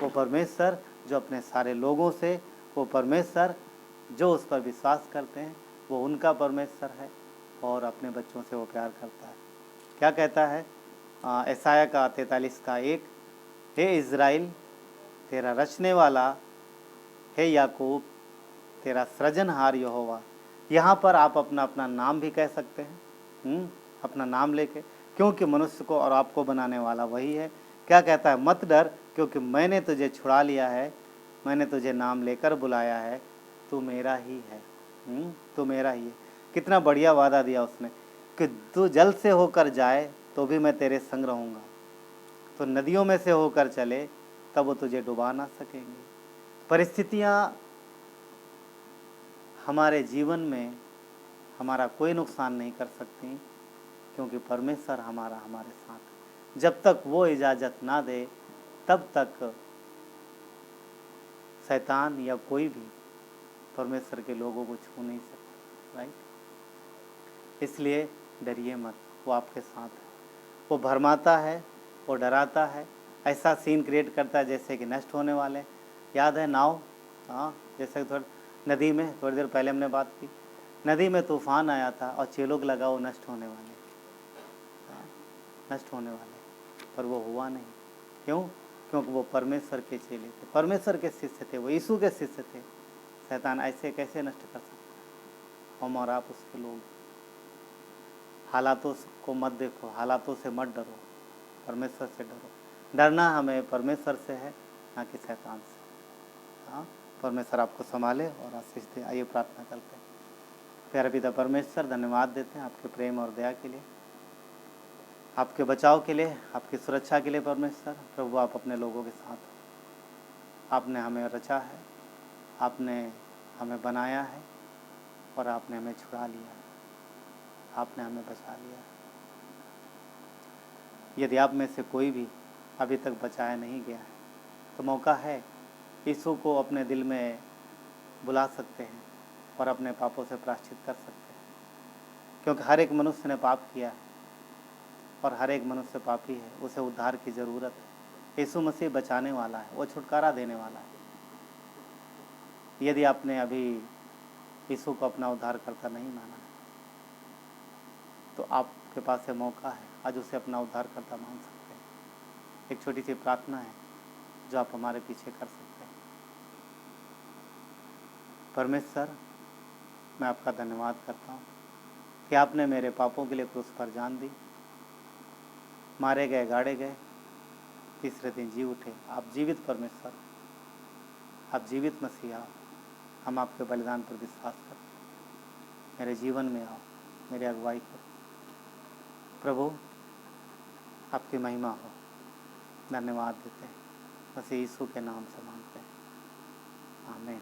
वो परमेश्वर जो अपने सारे लोगों से, वो परमेश्वर जो उस पर विश्वास करते हैं, वो उनका परमेश्वर है और अपने बच्चों से वो प्यार करता है। क्या कहता है यशायाह का 43 का 1, हे इज़राइल तेरा रचने वाला, हे याकूब तेरा सृजनहार यहोवा। यहाँ पर आप अपना अपना नाम भी कह सकते हैं, अपना नाम लेके, क्योंकि मनुष्य को और आपको बनाने वाला वही है। क्या कहता है? मत डर, क्योंकि मैंने तुझे छुड़ा लिया है, मैंने तुझे नाम लेकर बुलाया है, तू मेरा ही है, तू मेरा ही है। कितना बढ़िया वादा दिया उसने कि तू जल से होकर जाए तो भी मैं तेरे संग रहूँगा, तो नदियों में से होकर चले तब वो तुझे डुबा ना सकेंगे। परिस्थितियाँ हमारे जीवन में हमारा कोई नुकसान नहीं कर सकती, क्योंकि परमेश्वर हमारे साथ है। जब तक वो इजाज़त ना दे तब तक शैतान या कोई भी परमेश्वर के लोगों को छू नहीं सकता, राइट। इसलिए डरिए मत, वो आपके साथ है। वो भरमाता है, वो डराता है, ऐसा सीन क्रिएट करता है जैसे कि नष्ट होने वाले। याद है नाव, हाँ, जैसे नदी में थोड़ी देर पहले हमने बात की, नदी में तूफान आया था और चेलोक लगा वो नष्ट होने वाले, नष्ट होने वाले, पर वो हुआ नहीं। क्यों? क्योंकि वो परमेश्वर के चेले थे, परमेश्वर के शिष्य थे, वो यीशु के शिष्य थे। शैतान ऐसे कैसे नष्ट कर सकता? हम और आप उसके लोग। हालातों को मत देखो, हालातों से मत डरो, परमेश्वर से डरो। डरना हमें परमेश्वर से है, ना कि शैतान से। हाँ, परमेश्वर आपको संभाले और आशीष दे। आइए प्रार्थना करते हैं। प्यारे पिता परमेश्वर, धन्यवाद देते हैं आपके प्रेम और दया के लिए, आपके बचाव के लिए, आपकी सुरक्षा के लिए। परमेश्वर प्रभु, आप अपने लोगों के साथ हो। आपने हमें रचा है, आपने हमें बनाया है और आपने हमें छुड़ा लिया है, आपने हमें बचा लिया है। यदि आप में से कोई भी अभी तक बचाया नहीं गया है तो मौका है, यीशु को अपने दिल में बुला सकते हैं और अपने पापों से प्रायश्चित कर सकते हैं, क्योंकि हर एक मनुष्य ने पाप किया है और हर एक मनुष्य पापी है, उसे उद्धार की ज़रूरत है। यीशु मसीह बचाने वाला है, वो छुटकारा देने वाला है। यदि आपने अभी यीशु को अपना उद्धारकर्ता नहीं माना है तो आपके पास ये मौका है, आज उसे अपना उद्धारकर्ता मान सकते हैं। एक छोटी सी प्रार्थना है जो आप हमारे पीछे कर सकते हैं। परमेश्वर, मैं आपका धन्यवाद करता हूँ कि आपने मेरे पापों के लिए क्रूस पर जान दी, मारे गए, गाड़े गए, तीसरे दिन जी उठे। आप जीवित परमेश्वर, आप जीवित मसीहा, हम आपके बलिदान पर विश्वास करते हैं। मेरे जीवन में आओ, मेरी अगुवाई करो प्रभु, आपकी महिमा हो। धन्यवाद देते हैं, मसीह यीशु के नाम से मांगते हैं, आमीन।